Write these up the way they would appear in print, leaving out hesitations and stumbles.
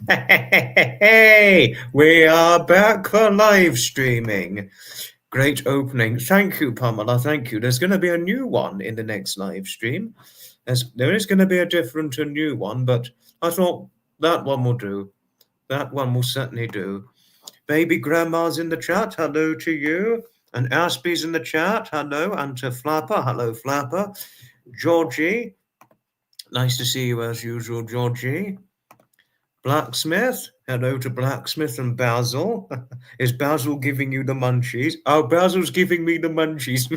Hey, we are back for live streaming. Great opening. Thank you, Pamela. Thank you. There's going to be a new one in the next live stream. There is going to be a different and new one, but I thought that one will do. That one will certainly do. Baby Grandma's in the chat. Hello to you. And Aspie's in the chat. Hello. And to Flapper. Hello, Flapper. Georgie. Nice to see you as usual, Georgie. Blacksmith. Hello to Blacksmith and Basil. Is Basil giving you the munchies? Oh, Basil's giving me the munchies.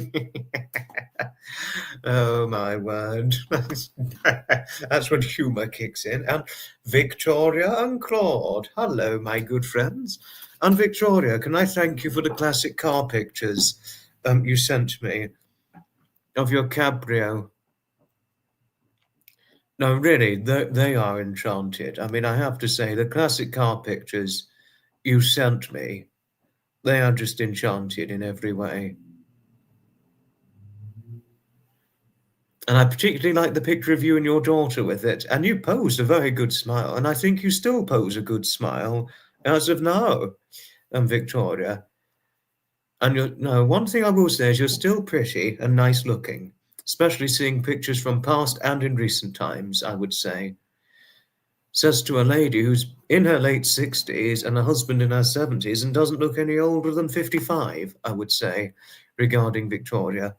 Oh, my word. That's when humour kicks in. And Victoria and Claude. Hello, my good friends. And Victoria, can I thank you for the classic car pictures you sent me of your cabrio? No, really, they are enchanted. I mean, I have to say, the classic car pictures you sent me, they are just enchanted in every way. And I particularly like the picture of you and your daughter with it. And you posed a very good smile. And I think you still pose a good smile as of now, Victoria. And one thing I will say is you're still pretty and nice looking, especially seeing pictures from past and in recent times, I would say. Says to a lady who's in her late 60s and a husband in her 70s and doesn't look any older than 55, I would say, regarding Victoria.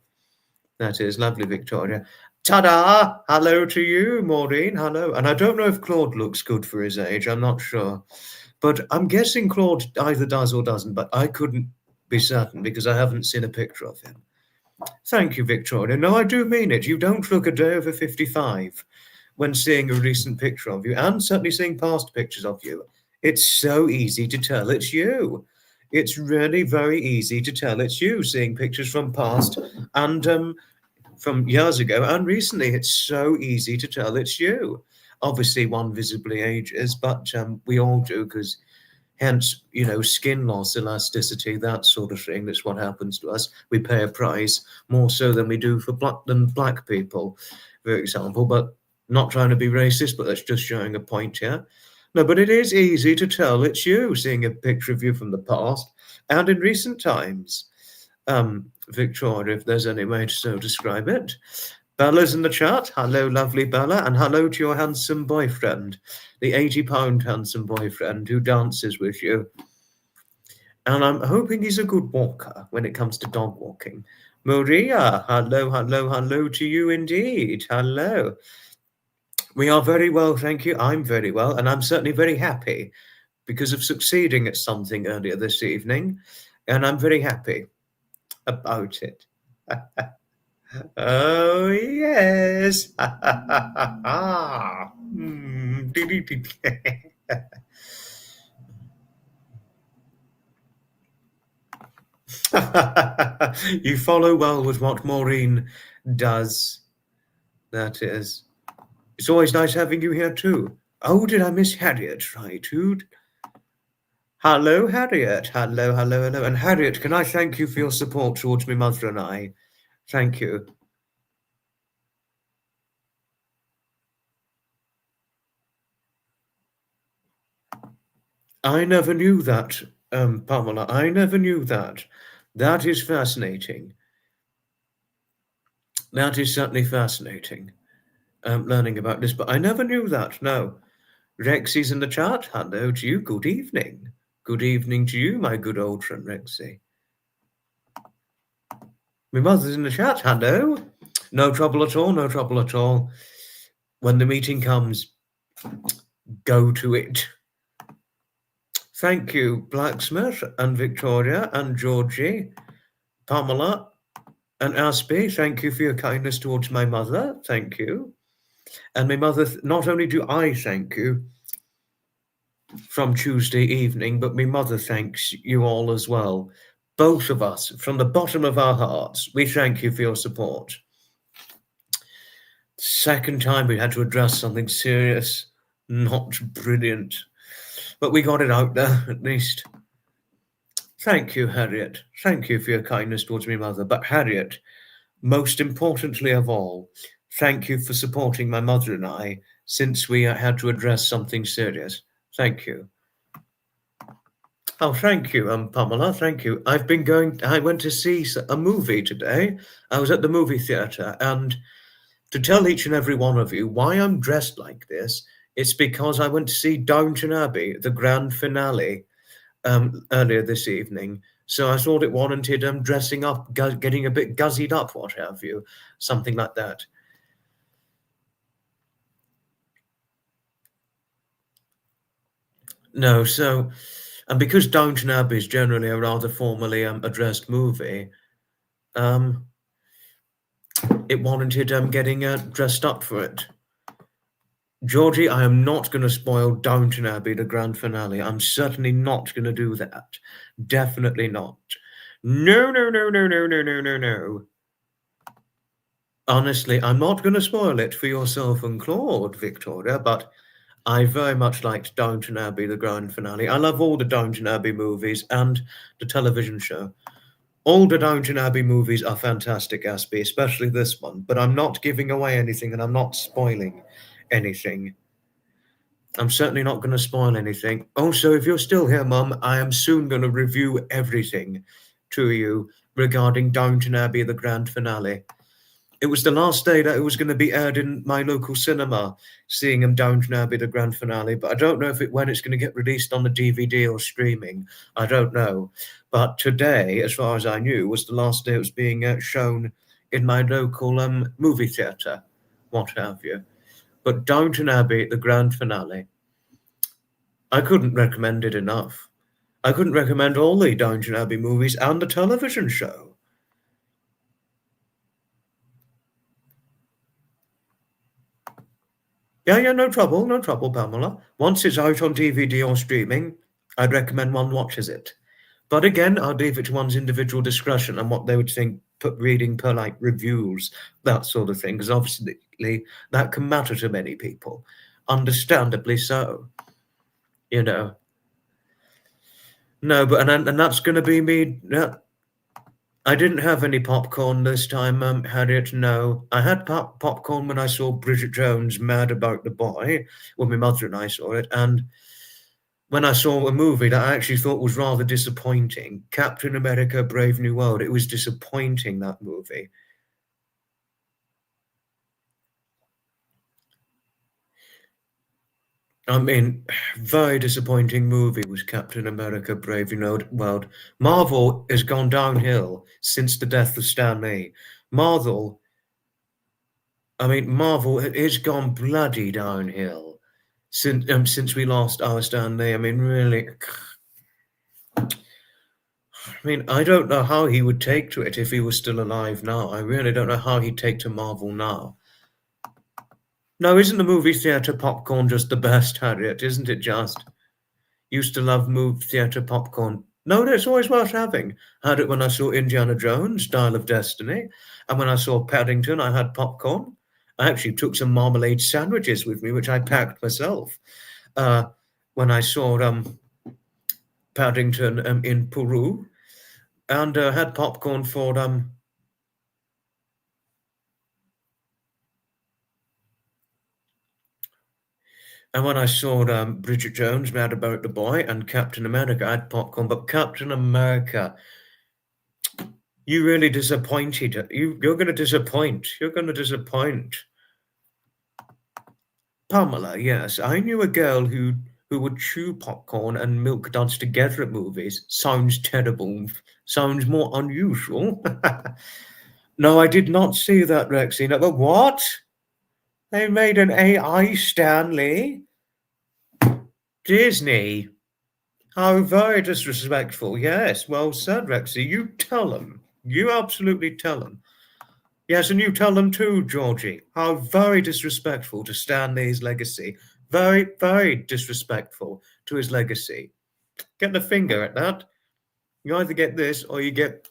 That is lovely, Victoria. Ta-da! Hello to you, Maureen. Hello. And I don't know if Claude looks good for his age. I'm not sure. But I'm guessing Claude either does or doesn't, but I couldn't be certain because I haven't seen a picture of him. Thank you, Victoria. No, I do mean it. You don't look a day over 55 when seeing a recent picture of you, and certainly seeing past pictures of you. It's so easy to tell it's you. It's really very easy to tell it's you, seeing pictures from past and from years ago and recently. It's so easy to tell it's you. Obviously, one visibly ages, but we all do, because hence, skin loss, elasticity, that sort of thing. That's what happens to us. We pay a price more so than we do for black people, for example. But not trying to be racist, but that's just showing a point here. No, but it is easy to tell it's you, seeing a picture of you from the past and in recent times. Victoria, if there's any way to so describe it. Bella's in the chat. Hello, lovely Bella, and hello to your handsome boyfriend, the 80-pound handsome boyfriend who dances with you. And I'm hoping he's a good walker when it comes to dog walking. Maria, hello, hello, hello to you indeed. Hello. We are very well, thank you. I'm very well, and I'm certainly very happy because of succeeding at something earlier this evening, and I'm very happy about it. Oh, yes. You follow well with what Maureen does. That is. It's always nice having you here too. Oh, did I miss Harriet? Right, Hello, Harriet. Hello, hello, hello. And Harriet, can I thank you for your support towards my mother and I? Thank you. I never knew that, Pamela. I never knew that. That is fascinating. That is certainly fascinating, learning about this, but I never knew that, no. Rexy's in the chat. Hello to you. Good evening. Good evening to you, my good old friend Rexy. My mother's in the chat. Hello. No trouble at all. No trouble at all. When the meeting comes, go to it. Thank you, Blacksmith and Victoria and Georgie, Pamela and Aspie. Thank you for your kindness towards my mother. Thank you. And my mother, not only do I thank you from Tuesday evening, but my mother thanks you all as well. Both of us, from the bottom of our hearts, we thank you for your support. Second time we had to address something serious, not brilliant, but we got it out there at least. Thank you, Harriet. Thank you for your kindness towards me, mother. But Harriet, most importantly of all, thank you for supporting my mother and I since we had to address something serious. Thank you. Oh, thank you, Pamela. Thank you. I went to see a movie today. I was at the movie theatre, and to tell each and every one of you why I'm dressed like this, it's because I went to see Downton Abbey, the grand finale, earlier this evening. So I thought it warranted dressing up, getting a bit guzzied up, what have you, something like that. No, so, and because Downton Abbey is generally a rather formally addressed movie, um, it warranted getting dressed up for it. Georgie, I am not going to spoil Downton Abbey, the grand finale. I'm certainly not going to do that. Definitely not. No, no, no, no, no, no, no, no, no. Honestly, I'm not going to spoil it for yourself and Claude, Victoria, but I very much liked Downton Abbey, the grand finale. I love all the Downton Abbey movies and the television show. All the Downton Abbey movies are fantastic, Aspie, especially this one, but I'm not giving away anything and I'm not spoiling anything. I'm certainly not going to spoil anything. Also, if you're still here, Mum, I am soon going to review everything to you regarding Downton Abbey, the grand finale. It was the last day that it was going to be aired in my local cinema, seeing Downton Abbey, the grand finale, but I don't know when it's going to get released on the DVD or streaming. I don't know. But today, as far as I knew, was the last day it was being shown in my local movie theatre, what have you. But Downton Abbey, the grand finale, I couldn't recommend it enough. I couldn't recommend all the Downton Abbey movies and the television show. Yeah, no trouble, Pamela. Once it's out on DVD or streaming, I'd recommend one watches it. But again, I'd leave it to one's individual discretion and what they would think, reading polite reviews, that sort of thing, because obviously that can matter to many people. Understandably so. You know. No, but and that's going to be me. Yeah. I didn't have any popcorn this time, Harriet. No, I had popcorn when I saw Bridget Jones' Mad About the Boy, when my mother and I saw it, and when I saw a movie that I actually thought was rather disappointing, Captain America: Brave New World. It was disappointing, that movie. I mean, very disappointing movie was Captain America: Brave New World. Marvel has gone downhill since the death of Stan Lee. Marvel has gone bloody downhill since we lost our Stan Lee. I mean, really. I mean, I don't know how he would take to it if he was still alive now. I really don't know how he'd take to Marvel now. No, isn't the movie theatre popcorn just the best, Harriet? Isn't it just? Used to love movie theatre popcorn. No, it's always worth having. I had it when I saw Indiana Jones, Dial of Destiny, and when I saw Paddington, I had popcorn. I actually took some marmalade sandwiches with me, which I packed myself. When I saw Paddington in Peru, and had popcorn for And when I saw Bridget Jones, Mad About the Boy, and Captain America, I had popcorn. But Captain America, you really disappointed. You're going to disappoint. You're going to disappoint. Pamela, yes, I knew a girl who would chew popcorn and milk duds together at movies. Sounds terrible. Sounds more unusual. No, I did not see that, Rexina. But what? They made an AI Stanley? Disney? How very disrespectful. Yes, well said, Rexy. You tell them. You absolutely tell them. Yes, and you tell them too, Georgie. How very disrespectful to Stanley's legacy. Very, very disrespectful to his legacy. Get the finger at that. You either get this or you get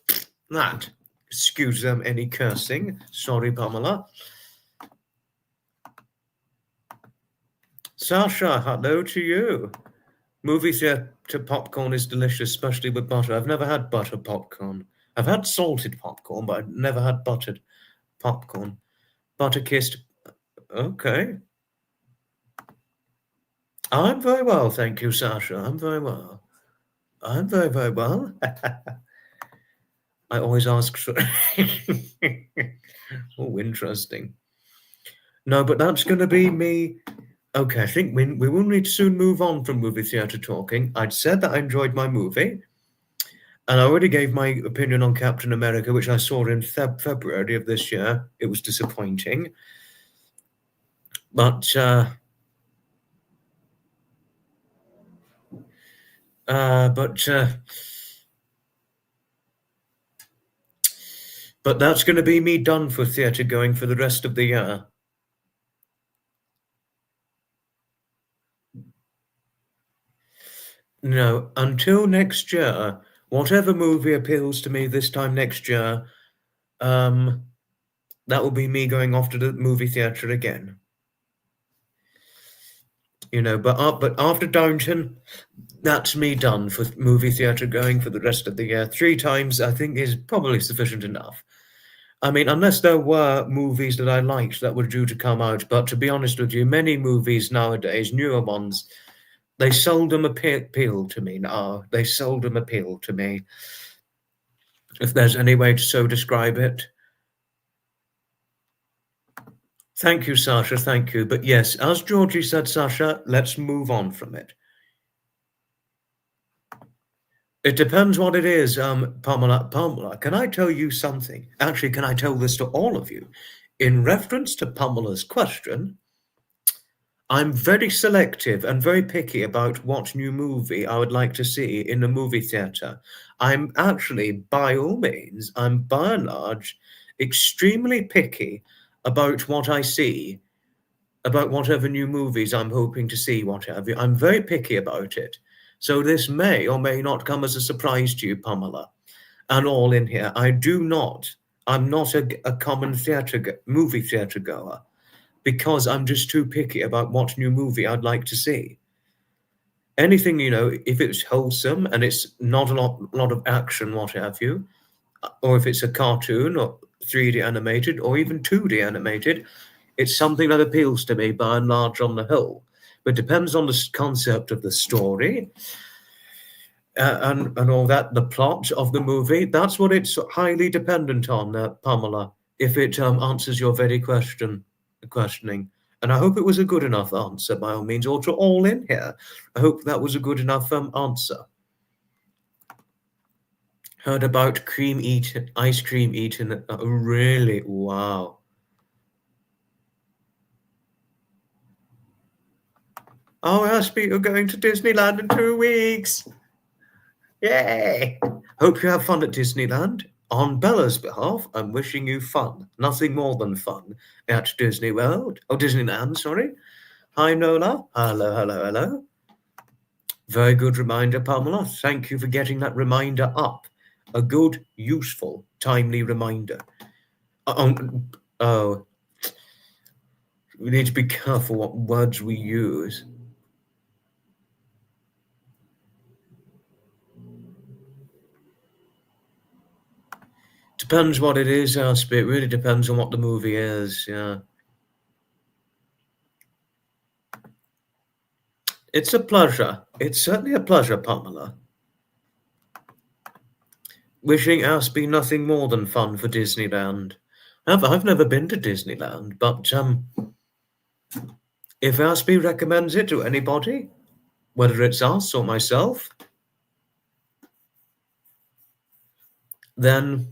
that. Excuse any cursing. Sorry, Pamela. Sasha, hello to you. Movie theatre popcorn is delicious, especially with butter. I've never had butter popcorn. I've had salted popcorn, but I've never had buttered popcorn. Butter kissed. Okay. I'm very well, thank you, Sasha. I'm very well. I'm very, very well. I always ask for. Oh, interesting. No, but that's going to be me. Okay, I think we will need to soon move on from movie theatre talking. I'd said that I enjoyed my movie, and I already gave my opinion on Captain America, which I saw in February of this year. It was disappointing. But uh, but uh, but that's going to be me done for theatre going for the rest of the year. No, until next year, whatever movie appeals to me this time next year, um, that will be me going off to the movie theatre again. But after Downton, that's me done for movie theatre going for the rest of the year. 3 times, I think, is probably sufficient enough. I mean, unless there were movies that I liked that were due to come out, but to be honest with you, many movies nowadays, newer ones, they seldom appeal to me now. They seldom appeal to me, if there's any way to so describe it. Thank you, Sasha, thank you. But yes, as Georgie said, Sasha, let's move on from it. It depends what it is, Pamela. Pamela, can I tell you something? Actually, can I tell this to all of you? In reference to Pamela's question, I'm very selective and very picky about what new movie I would like to see in a movie theatre. I'm actually, by all means, I'm by and large extremely picky about what I see, about whatever new movies I'm hoping to see, what have you. I'm very picky about it. So this may or may not come as a surprise to you, Pamela, and all in here. I'm not a common movie theatre goer, because I'm just too picky about what new movie I'd like to see. Anything, if it's wholesome and it's not a lot of action, what have you, or if it's a cartoon or 3D animated or even 2D animated, it's something that appeals to me by and large on the whole. But it depends on the concept of the story and all that, the plot of the movie. That's what it's highly dependent on, Pamela, if it answers your very questioning. And I hope it was a good enough answer, by all means, or to all in here. I hope that was a good enough answer. Heard about ice cream eating. Oh, really? Wow. Oh, Aspie, you're going to Disneyland in 2 weeks. Yay! Hope you have fun at Disneyland. On Bella's behalf, I'm wishing you fun, nothing more than fun, at Disney World. Oh, Disneyland, sorry. Hi, Nola. Hello, hello, hello. Very good reminder, Pamela. Thank you for getting that reminder up. A good, useful, timely reminder. Oh, we need to be careful what words we use. Depends what it is, Aspie. It really depends on what the movie is, yeah. It's a pleasure. It's certainly a pleasure, Pamela. Wishing Aspie nothing more than fun for Disneyland. I've never been to Disneyland, but if Aspie recommends it to anybody, whether it's us or myself, then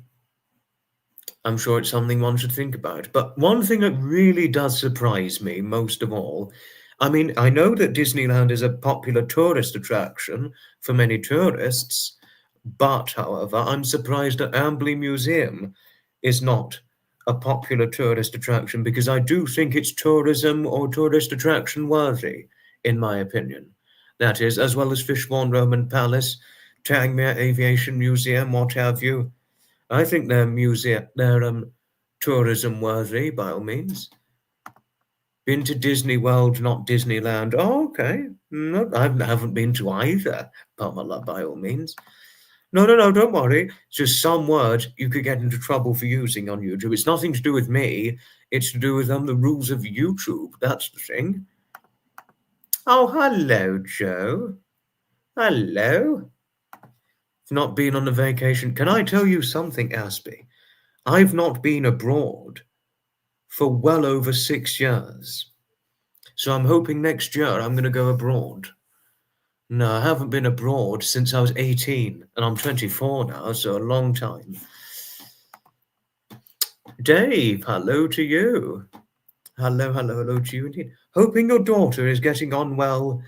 I'm sure it's something one should think about. But one thing that really does surprise me most of all, I mean, I know that Disneyland is a popular tourist attraction for many tourists, but, however, I'm surprised that Ambley Museum is not a popular tourist attraction, because I do think it's tourism or tourist attraction worthy, in my opinion. That is, as well as Fishbourne Roman Palace, Tangmere Aviation Museum, what have you. I think they're tourism worthy, by all means. Been to Disney World, not Disneyland. Oh, okay. No, I haven't been to either, Pamela, by all means. No, don't worry. It's just some words you could get into trouble for using on YouTube. It's nothing to do with me. It's to do with the rules of YouTube. That's the thing. Oh, hello, Joe. Hello. Not been on a vacation. Can I tell you something, Aspie? I've not been abroad for well over 6 years. So I'm hoping next year I'm going to go abroad. No, I haven't been abroad since I was 18, and I'm 24 now, so a long time. Dave, hello to you. Hello to you indeed. Hoping your daughter is getting on well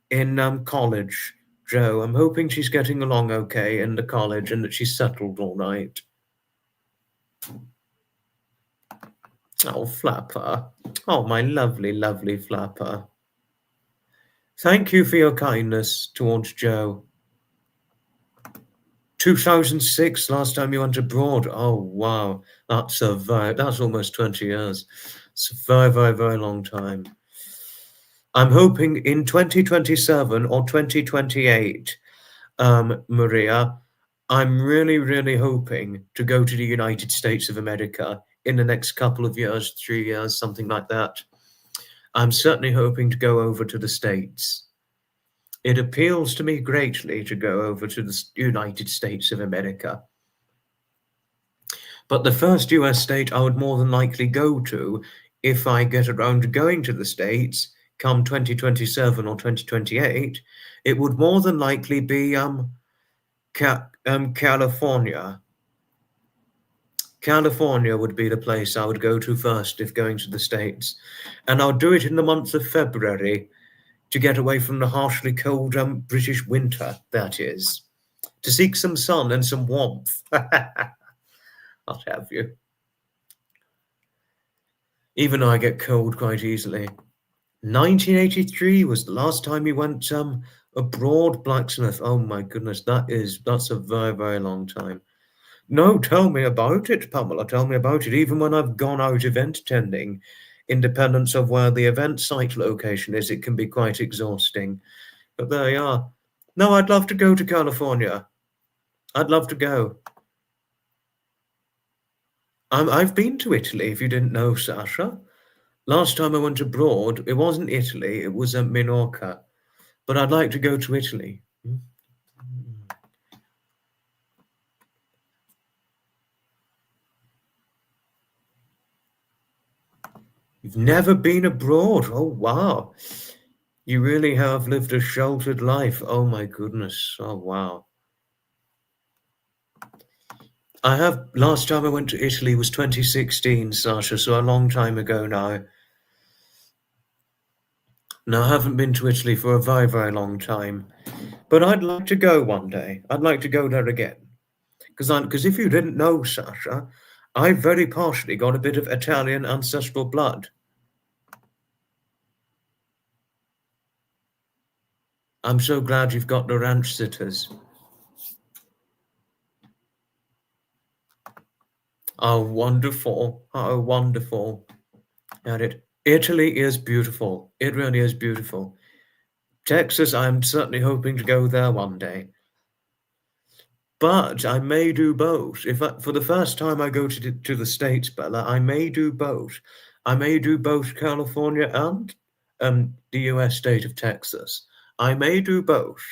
in college, Joe. I'm hoping she's getting along okay in the college and that she's settled all right. Oh, Flapper. Oh, my lovely, lovely Flapper. Thank you for your kindness towards Joe. 2006, last time you went abroad. Oh, wow. That's almost 20 years. It's a very, very, very long time. I'm hoping in 2027 or 2028, Maria, I'm really, really hoping to go to the United States of America in the next couple of years, 3 years, something like that. I'm certainly hoping to go over to the States. It appeals to me greatly to go over to the United States of America. But the first US state I would more than likely go to, if I get around to going to the States, come 2027 or 2028, it would more than likely be California. California would be the place I would go to first if going to the States. And I'll do it in the month of February to get away from the harshly cold British winter, that is. To seek some sun and some warmth. I'll have you. Even though I get cold quite easily. 1983 was the last time we went abroad, Blacksmith. Oh my goodness, that's a very, very long time. No, tell me about it, Pamela. Tell me about it. Even when I've gone out event attending, independence of where the event site location is, it can be quite exhausting. But there you are. No, I'd love to go to California. I'd love to go. I've been to Italy, if you didn't know, Sasha. Last time I went abroad, it wasn't Italy, it was Minorca. But I'd like to go to Italy. You've never been abroad? Oh, wow. You really have lived a sheltered life. Oh, my goodness. Oh, wow. Last time I went to Italy was 2016, Sasha, so a long time ago now. No, I haven't been to Italy for a very, very long time. But I'd like to go one day. I'd like to go there again. Because if you didn't know, Sasha, I've very partially got a bit of Italian ancestral blood. I'm so glad you've got the ranch sitters. Oh, wonderful. Oh, wonderful. Italy is beautiful. It really is beautiful. Texas, I'm certainly hoping to go there one day. But I may do both. For the first time I go to the States, Bella, I may do both. I may do both California and the US state of Texas. I may do both.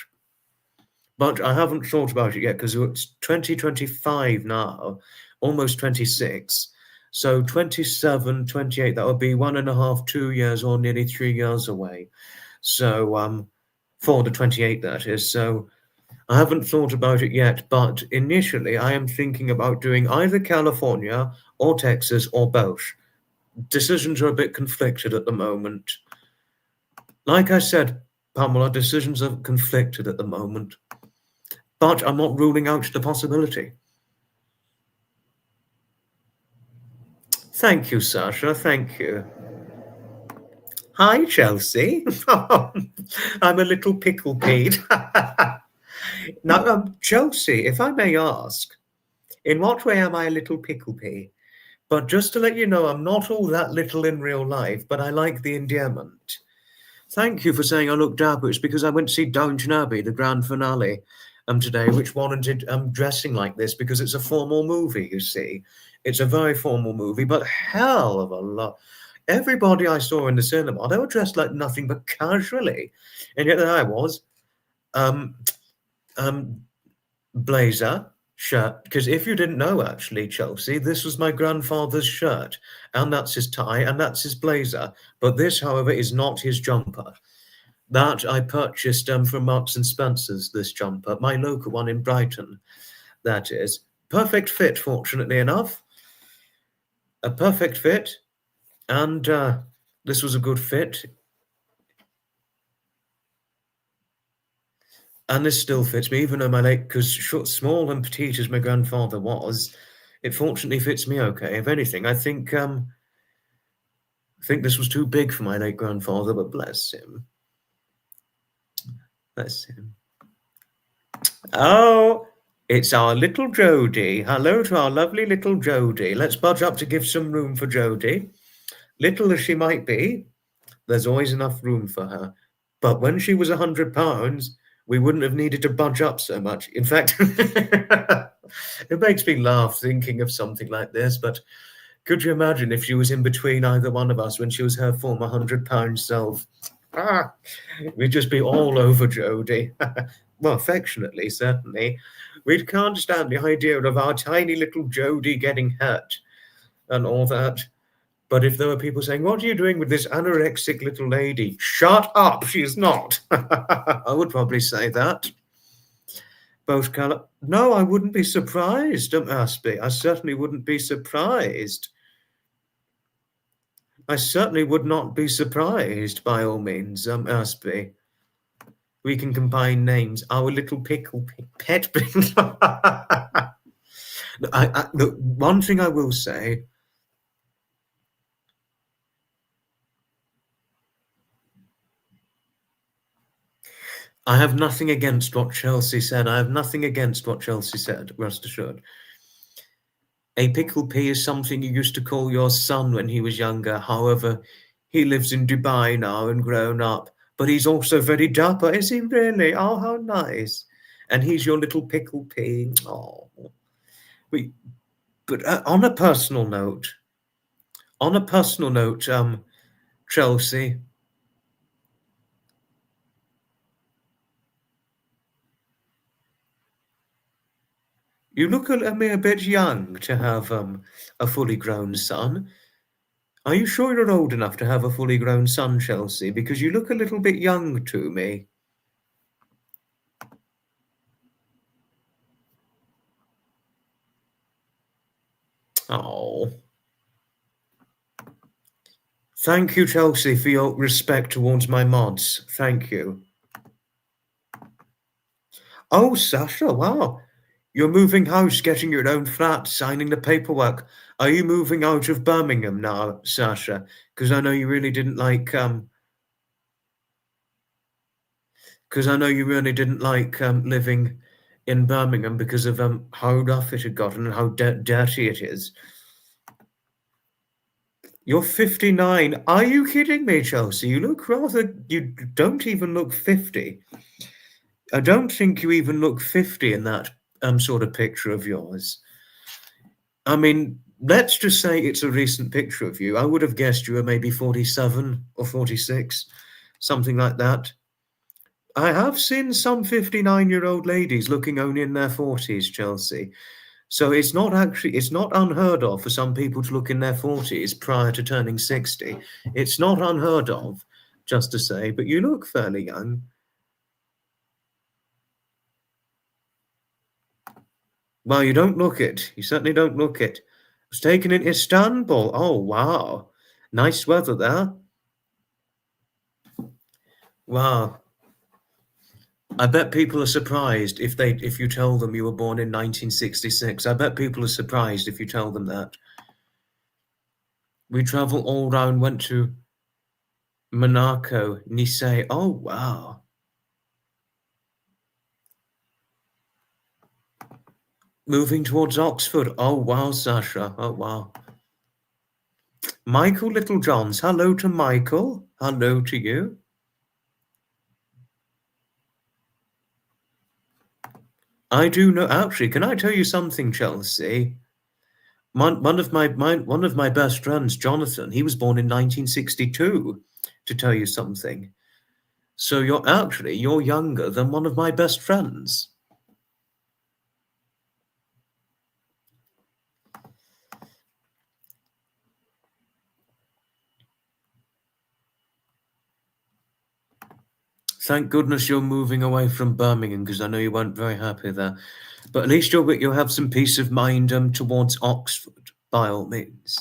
But I haven't thought about it yet because it's 2025 now, almost 26. So 27, 28, that would be 1.5, 2 years or nearly 3 years away. So for the 28, that is. So I haven't thought about it yet, but initially I am thinking about doing either California or Texas or both. Decisions are a bit conflicted at the moment. Like I said, Pamela, decisions are conflicted at the moment. But I'm not ruling out the possibility. Thank you, Sasha. Thank you. Hi, Chelsea. I'm a little pickle peed. Now, Chelsea, if I may ask, in what way am I a little pickle pea? But just to let you know, I'm not all that little in real life, but I like the endearment. Thank you for saying I look dapper. It's because I went to see Downton Abbey, the grand finale, today, which warranted dressing like this because it's a formal movie, you see. It's a very formal movie, but hell of a lot. Everybody I saw in the cinema, they were dressed like nothing but casually, and yet there I was, um, um, blazer, shirt. Because if you didn't know, actually, Chelsea, this was my grandfather's shirt, and that's his tie, and that's his blazer. But this, however, is not his jumper. That I purchased from Marks and Spencer's. This jumper, my local one in Brighton. That is perfect fit, fortunately enough, a perfect fit, and this was a good fit. And this still fits me, even though my leg, because short, small and petite as my grandfather was, it fortunately fits me okay. If anything, I think this was too big for my late grandfather, but bless him. Bless him. Oh, it's our little Jodie. Hello to our lovely little Jodie. Let's budge up to give some room for Jodie. Little as she might be, there's always enough room for her. But when she was £100, we wouldn't have needed to budge up so much. In fact, it makes me laugh thinking of something like this, but could you imagine if she was in between either one of us when she was her former £100 self? Ah, we'd just be all over Jodie. Well, affectionately, certainly. We can't stand the idea of our tiny little Jodie getting hurt and all that. But if there were people saying, "What are you doing with this anorexic little lady?" Shut up, she's not. I would probably say that. Both colour. No, I wouldn't be surprised, Aspie. I certainly wouldn't be surprised. I certainly would not be surprised, by all means, Aspie. We can combine names. Our little pickle pet. Look, one thing I will say. I have nothing against what Chelsea said. I have nothing against what Chelsea said, rest assured. A pickle pea is something you used to call your son when he was younger. However, he lives in Dubai now and grown up. But he's also very dapper, is he really? Oh, how nice. And he's your little pickle pea. Oh. But on a personal note, Chelsea, you look a bit young to have a fully grown son. Are you sure you're old enough to have a fully grown son, Chelsea? Because you look a little bit young to me. Oh. Thank you, Chelsea, for your respect towards my mods. Thank you. Oh, Sasha, wow. You're moving house, getting your own flat, signing the paperwork. Are you moving out of Birmingham now, Sasha? Because I know you really didn't like living in Birmingham because of how rough it had gotten and how dirty it is. You're 59. Are you kidding me, Chelsea? You don't even look 50. I don't think you even look 50 in that sort of picture of yours. I mean, let's just say it's a recent picture of you. I would have guessed you were maybe 47 or 46, something like that. I have seen some 59-year-old ladies looking only in their 40s, Chelsea. So it's not unheard of for some people to look in their 40s prior to turning 60. It's not unheard of, just to say, but you look fairly young. Well, you don't look it. You certainly don't look it. It was taken in Istanbul. Oh, wow. Nice weather there. Wow. I bet people are surprised if you tell them you were born in 1966. I bet people are surprised if you tell them that. We travel all round, went to Monaco, Nice. Oh, wow. Moving towards Oxford. Oh, wow, Sasha. Oh, wow. Michael Littlejohns. Hello to Michael. Hello to you. I do know. Actually, can I tell you something, Chelsea? One of my best friends, Jonathan, he was born in 1962, to tell you something. So you're younger than one of my best friends. Thank goodness you're moving away from Birmingham, because I know you weren't very happy there. But at least you'll have some peace of mind towards Oxford, by all means.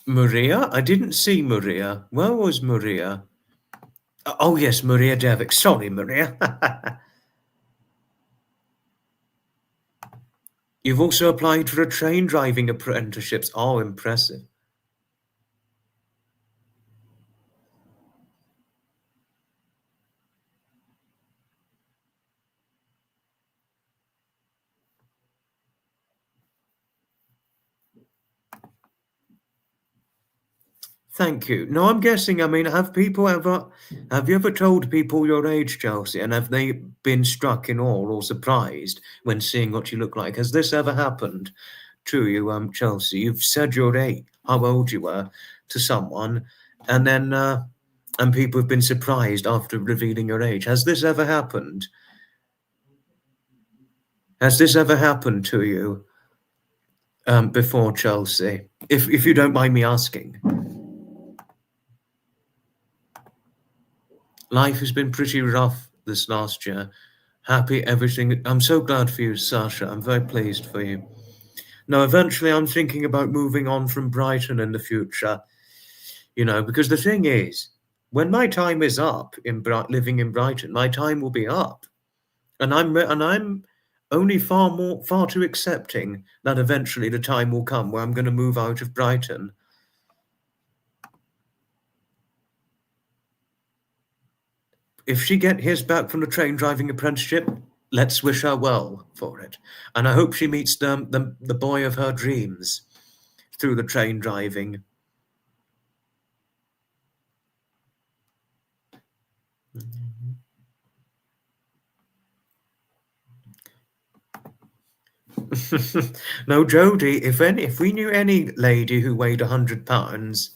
Maria? I didn't see Maria. Where was Maria? Oh, yes, Maria Devick. Sorry, Maria. You've also applied for a train driving apprenticeships. Oh, impressive. Thank you. No, I'm guessing, I mean, have you ever told people your age, Chelsea, and have they been struck in awe or surprised when seeing what you look like? Has this ever happened to you, Chelsea? You've said your age, how old you were to someone, and then, and people have been surprised after revealing your age. Has this ever happened? Has this ever happened to you, before, Chelsea? If you don't mind me asking. Life has been pretty rough this last year. Happy everything. I'm so glad for you, Sasha. I'm very pleased for you. Now, eventually, I'm thinking about moving on from Brighton in the future. Because the thing is, when my time is up living in Brighton, my time will be up, and I'm only far too accepting that eventually the time will come where I'm going to move out of Brighton. If she hears back from the train driving apprenticeship, let's wish her well for it. And I hope she meets the boy of her dreams through the train driving. No, Jodie, if we knew any lady who weighed 100 pounds,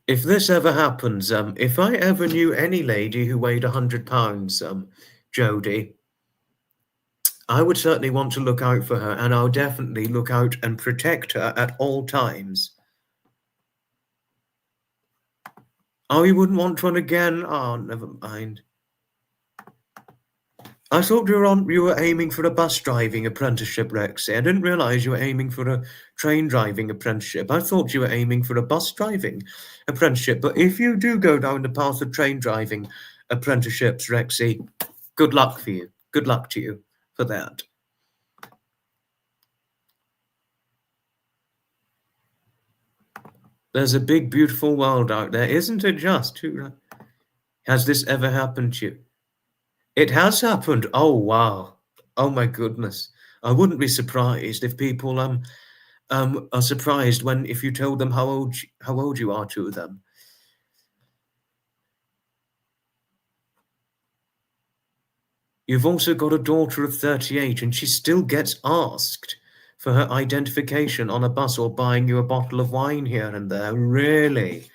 if this ever happens, if I ever knew any lady who weighed 100 pounds, Jodie, I would certainly want to look out for her, and I'll definitely look out and protect her at all times. Oh, you wouldn't want one again? Oh, never mind. I thought you were aiming for a bus driving apprenticeship, Rexy. I didn't realise you were aiming for a train driving apprenticeship. I thought you were aiming for a bus driving apprenticeship. But if you do go down the path of train driving apprenticeships, Rexy, good luck for you. Good luck to you for that. There's a big, beautiful world out there, isn't it just? Has this ever happened to you? It has happened. Oh, wow. Oh, my goodness. I wouldn't be surprised if people are surprised if you told them how old you are to them. You've also got a daughter of 38, and she still gets asked for her identification on a bus or buying you a bottle of wine here and there. Really?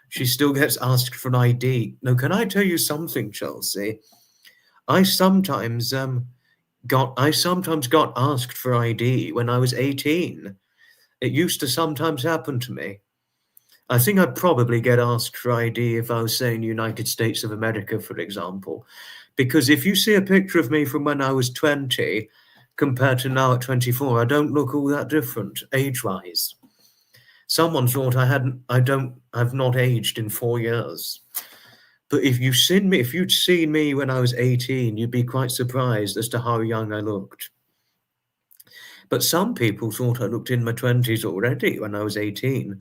She still gets asked for an ID. Now, can I tell you something, Chelsea? I sometimes got asked for ID when I was 18. It used to sometimes happen to me. I think I'd probably get asked for ID if I was saying United States of America, for example. Because if you see a picture of me from when I was 20 compared to now at 24, I don't look all that different age-wise. Someone thought I've not aged in 4 years. But if you'd seen me when I was 18, you'd be quite surprised as to how young I looked. But some people thought I looked in my 20s already when I was 18.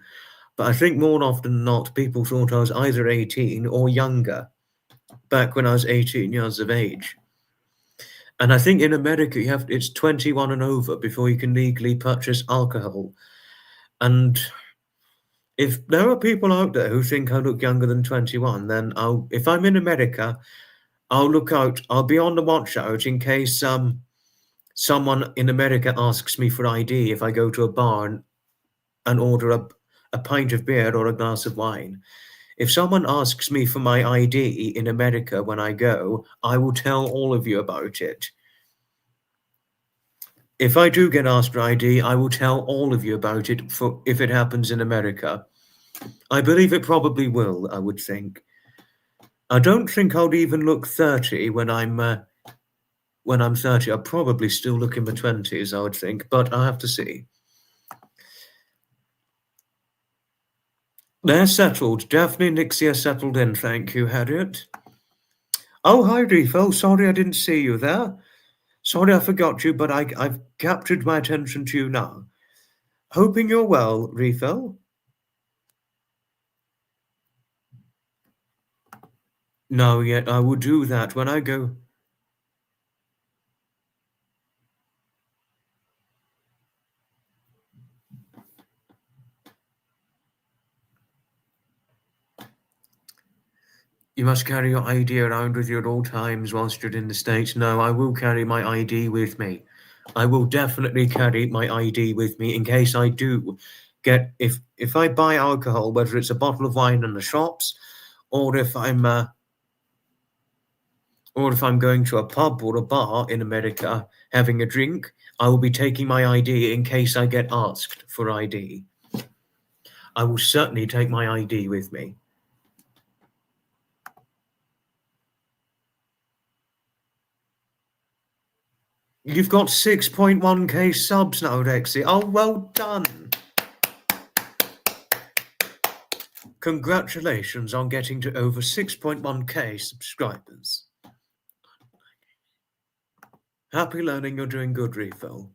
But I think more often than not, people thought I was either 18 or younger back when I was 18 years of age. And I think in America, it's 21 and over before you can legally purchase alcohol. And if there are people out there who think I look younger than 21, then if I'm in America, I'll look out. I'll be on the watch out in case someone in America asks me for ID if I go to a bar and order a pint of beer or a glass of wine. If someone asks me for my ID in America when I go, I will tell all of you about it. If I do get asked for ID, I will tell all of you about it if it happens in America. I believe it probably will, I would think. I don't think I'll even look 30 when I'm 30. I'll probably still look in my 20s, I would think, but I'll have to see. They're settled. Daphne and Nixie are settled in, thank you, Harriet. Oh, hi, Reefel. Sorry I didn't see you there. Sorry I forgot you, but I've captured my attention to you now. Hoping you're well, Reefel. No, yet I will do that when I go. You must carry your ID around with you at all times whilst you're in the States. No, I will carry my ID with me. I will definitely carry my ID with me in case I do get, if I buy alcohol, whether it's a bottle of wine in the shops, or if I'm going to a pub or a bar in America having a drink, I will be taking my ID in case I get asked for ID. I will certainly take my ID with me. You've got 6.1k subs now, Rexy. Oh, well done. Congratulations on getting to over 6.1k subscribers. Happy learning you're doing good, Refill.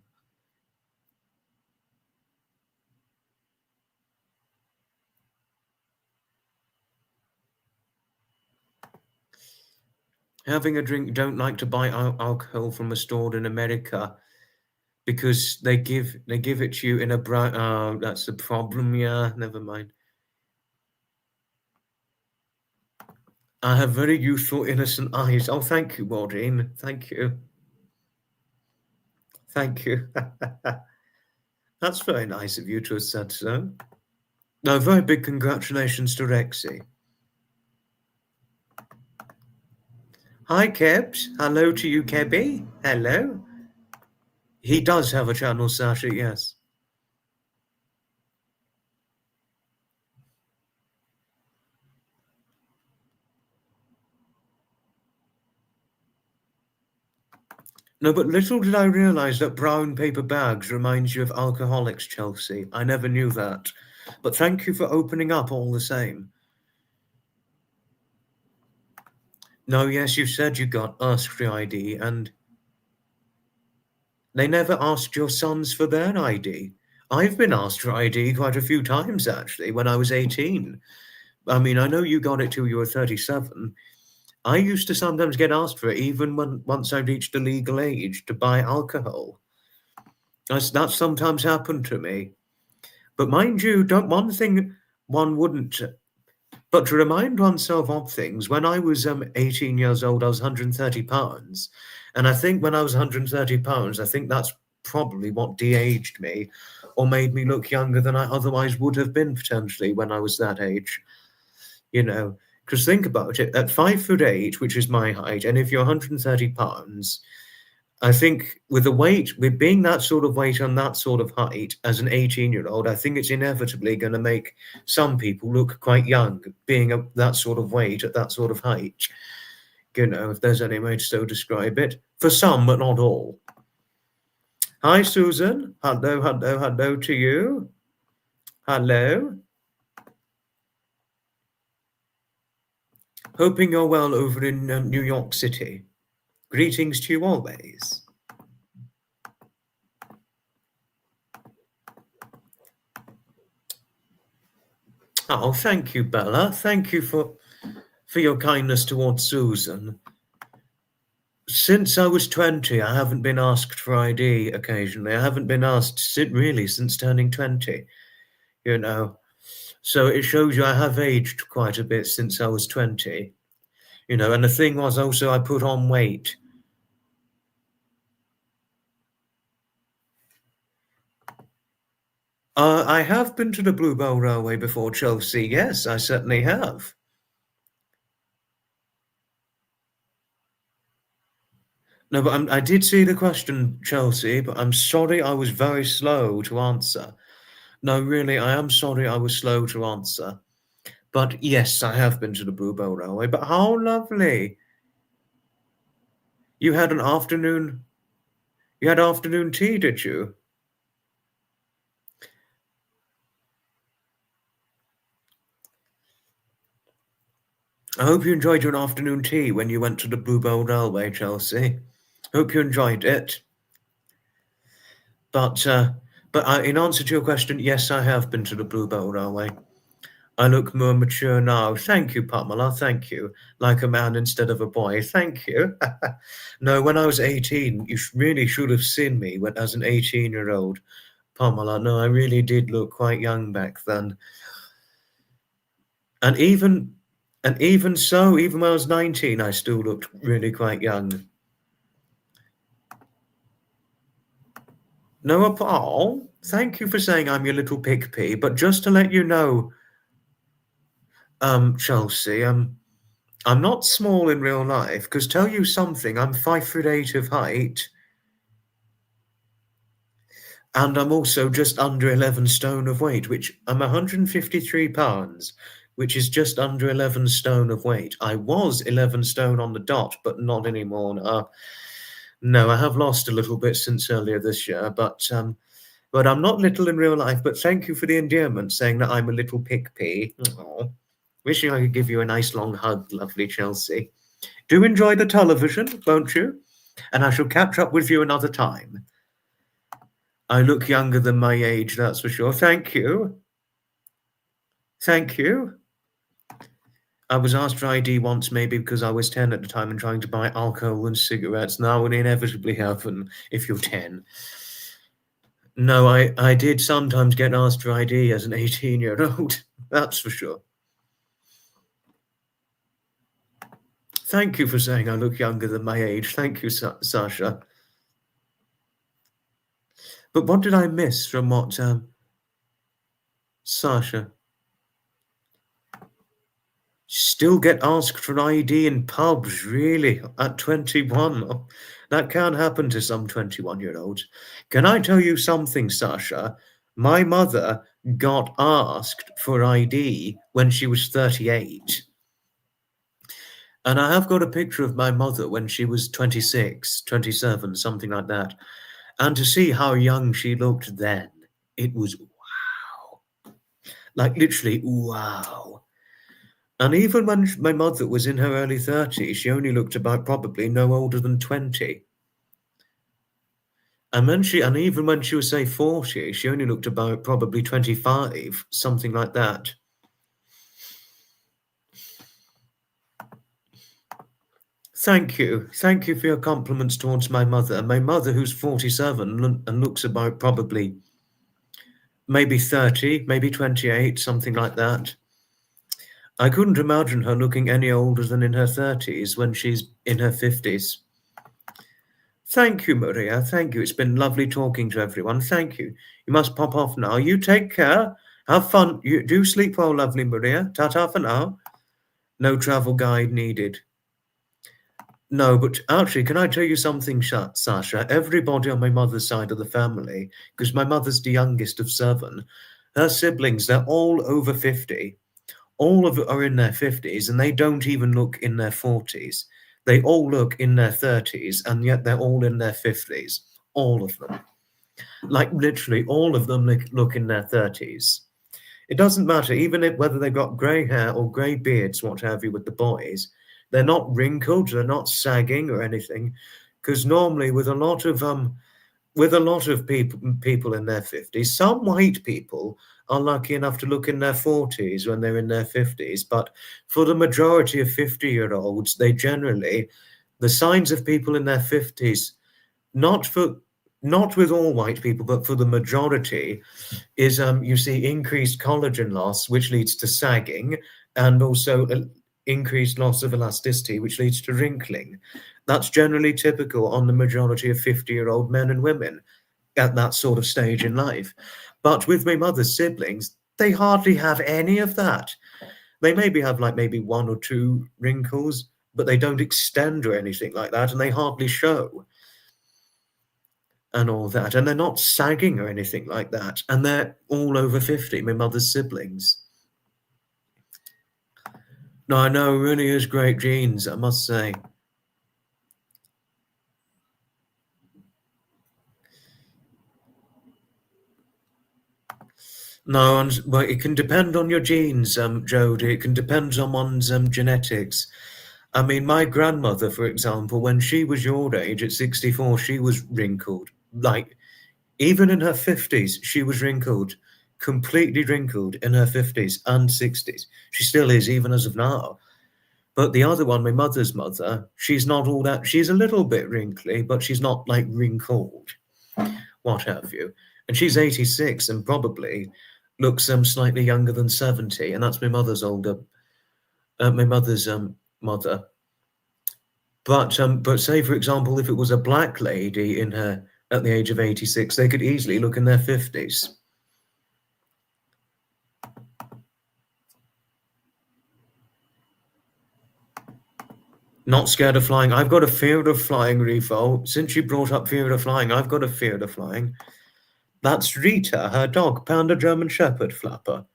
Having a drink, don't like to buy alcohol from a store in America because they give it to you in a brown. Oh, that's the problem. Yeah, never mind. I have very youthful, innocent eyes. Oh, thank you, Maureen. Thank you. Thank you. That's very nice of you to have said so. No, very big congratulations to Rexy. Hi, Kebs. Hello to you, Kebby. Hello. He does have a channel, Sasha, yes. No, but little did I realise that brown paper bags reminds you of alcoholics, Chelsea. I never knew that. But thank you for opening up all the same. No, yes, you said you got asked for ID, and they never asked your sons for their ID. I've been asked for ID quite a few times, actually, when I was 18. I mean, I know you got it till you were 37. I used to sometimes get asked for it, even once I reached the legal age to buy alcohol. That sometimes happened to me. But mind you, one thing one wouldn't. But to remind oneself of things, when I was 18 years old, I was 130 pounds. And I think when I was 130 pounds, I think that's probably what de-aged me or made me look younger than I otherwise would have been potentially when I was that age. You know, because think about it, at 5'8", which is my height, and if you're 130 pounds, I think with being that sort of weight and that sort of height as an 18-year-old, I think it's inevitably going to make some people look quite young, being that sort of weight at that sort of height. You know, if there's any way to so describe it. For some, but not all. Hi, Susan. Hello, hello, hello to you. Hello. Hoping you're well over in New York City. Greetings to you always. Oh, thank you, Bella. Thank you for your kindness towards Susan. Since I was 20, I haven't been asked for ID occasionally. I haven't been asked really since turning 20. you know. So it shows you I have aged quite a bit since I was 20, you know, and the thing was also I put on weight. I have been to the Bluebell Railway before, Chelsea. Yes, I certainly have. No, but I did see the question, Chelsea, but I'm sorry I was very slow to answer. No, really, I am sorry I was slow to answer. But yes, I have been to the Bluebell Railway. But how lovely! You had an afternoon. You had afternoon tea, did you? I hope you enjoyed your afternoon tea when you went to the Bluebell Railway, Chelsea. Hope you enjoyed it. But in answer to your question, yes, I have been to the Bluebell Railway. I look more mature now. Thank you, Pamela. Thank you. Like a man instead of a boy. Thank you. No, when I was 18, you really should have seen me when as an 18-year-old, Pamela. No, I really did look quite young back then. And even so, even when I was 19, I still looked really quite young. Noah Paul, thank you for saying I'm your little pigpea, but just to let you know, Chelsea, I'm not small in real life, because tell you something, I'm 5'8" of height, and I'm also just under 11 stone of weight, which I'm 153 pounds, which is just under 11 stone of weight. I was 11 stone on the dot, but not anymore now. No, I have lost a little bit since earlier this year, but I'm not little in real life. But thank you for the endearment, saying that I'm a little pigpea. Aw. Wishing I could give you a nice long hug, lovely Chelsea. Do enjoy the television, won't you? And I shall catch up with you another time. I look younger than my age, that's for sure. Thank you. Thank you. I was asked for ID once, maybe because I was 10 at the time and trying to buy alcohol and cigarettes. Now would inevitably happen if you're 10. No, I did sometimes get asked for ID as an 18-year-old. That's for sure. Thank you for saying I look younger than my age. Thank you, Sasha. But what did I miss from what, Sasha? Still get asked for ID in pubs, really, at 21. That can happen to some 21-year-olds. Can I tell you something, Sasha? My mother got asked for ID when she was 38. And I have got a picture of my mother when she was 26, 27, something like that. And to see how young she looked then, it was wow. Like literally, wow. And even when my mother was in her early 30s, she only looked about probably no older than 20. And even when she was, say, 40, she only looked about probably 25, something like that. Thank you. Thank you for your compliments towards my mother. My mother, who's 47 and looks about probably maybe 30, maybe 28, something like that. I couldn't imagine her looking any older than in her 30s when she's in her 50s. Thank you, Maria. Thank you. It's been lovely talking to everyone. Thank you. You must pop off now. You take care. Have fun. You do sleep well, lovely Maria. Ta-ta for now. No travel guide needed. No, but actually, can I tell you something, Sasha? Everybody on my mother's side of the family, because my mother's the youngest of 7, her siblings, they're all over 50. All of them are in their 50s, and they don't even look in their 40s. They all look in their 30s, and yet they're all in their 50s. All of them. Like, literally, all of them look in their 30s. It doesn't matter, even whether they've got grey hair or grey beards, what have you, with the boys. They're not wrinkled, they're not sagging or anything, because normally with a lot of people in their 50s, some white people are lucky enough to look in their 40s when they're in their 50s, but for the majority of 50-year-olds, they generally, the signs of people in their 50s, not for not with all white people, but for the majority, is you see increased collagen loss, which leads to sagging, and also increased loss of elasticity, which leads to wrinkling. That's generally typical on the majority of 50-year-old men and women at that sort of stage in life. But with my mother's siblings, they hardly have any of that. They maybe have like maybe 1 or 2 wrinkles, but they don't extend or anything like that, and they hardly show and all that. And they're not sagging or anything like that. And they're all over 50, my mother's siblings. No, I know, really is great genes, I must say. No, well, it can depend on your genes, Jodie. It can depend on one's genetics. I mean, my grandmother, for example, when she was your age at 64, she was wrinkled. Like, even in her 50s, she was wrinkled, completely wrinkled in her 50s and 60s. She still is, even as of now. But the other one, my mother's mother, she's not all that. She's a little bit wrinkly, but she's not like wrinkled, what have you. And she's 86 and probably looks slightly younger than 70. And that's my mother's mother. But say, for example, if it was a black lady in her at the age of 86, they could easily look in their 50s. Not scared of flying. I've got a fear of flying, Refo. Since you brought up fear of flying, I've got a fear of flying. That's Rita, her dog, Panda German Shepherd Flapper.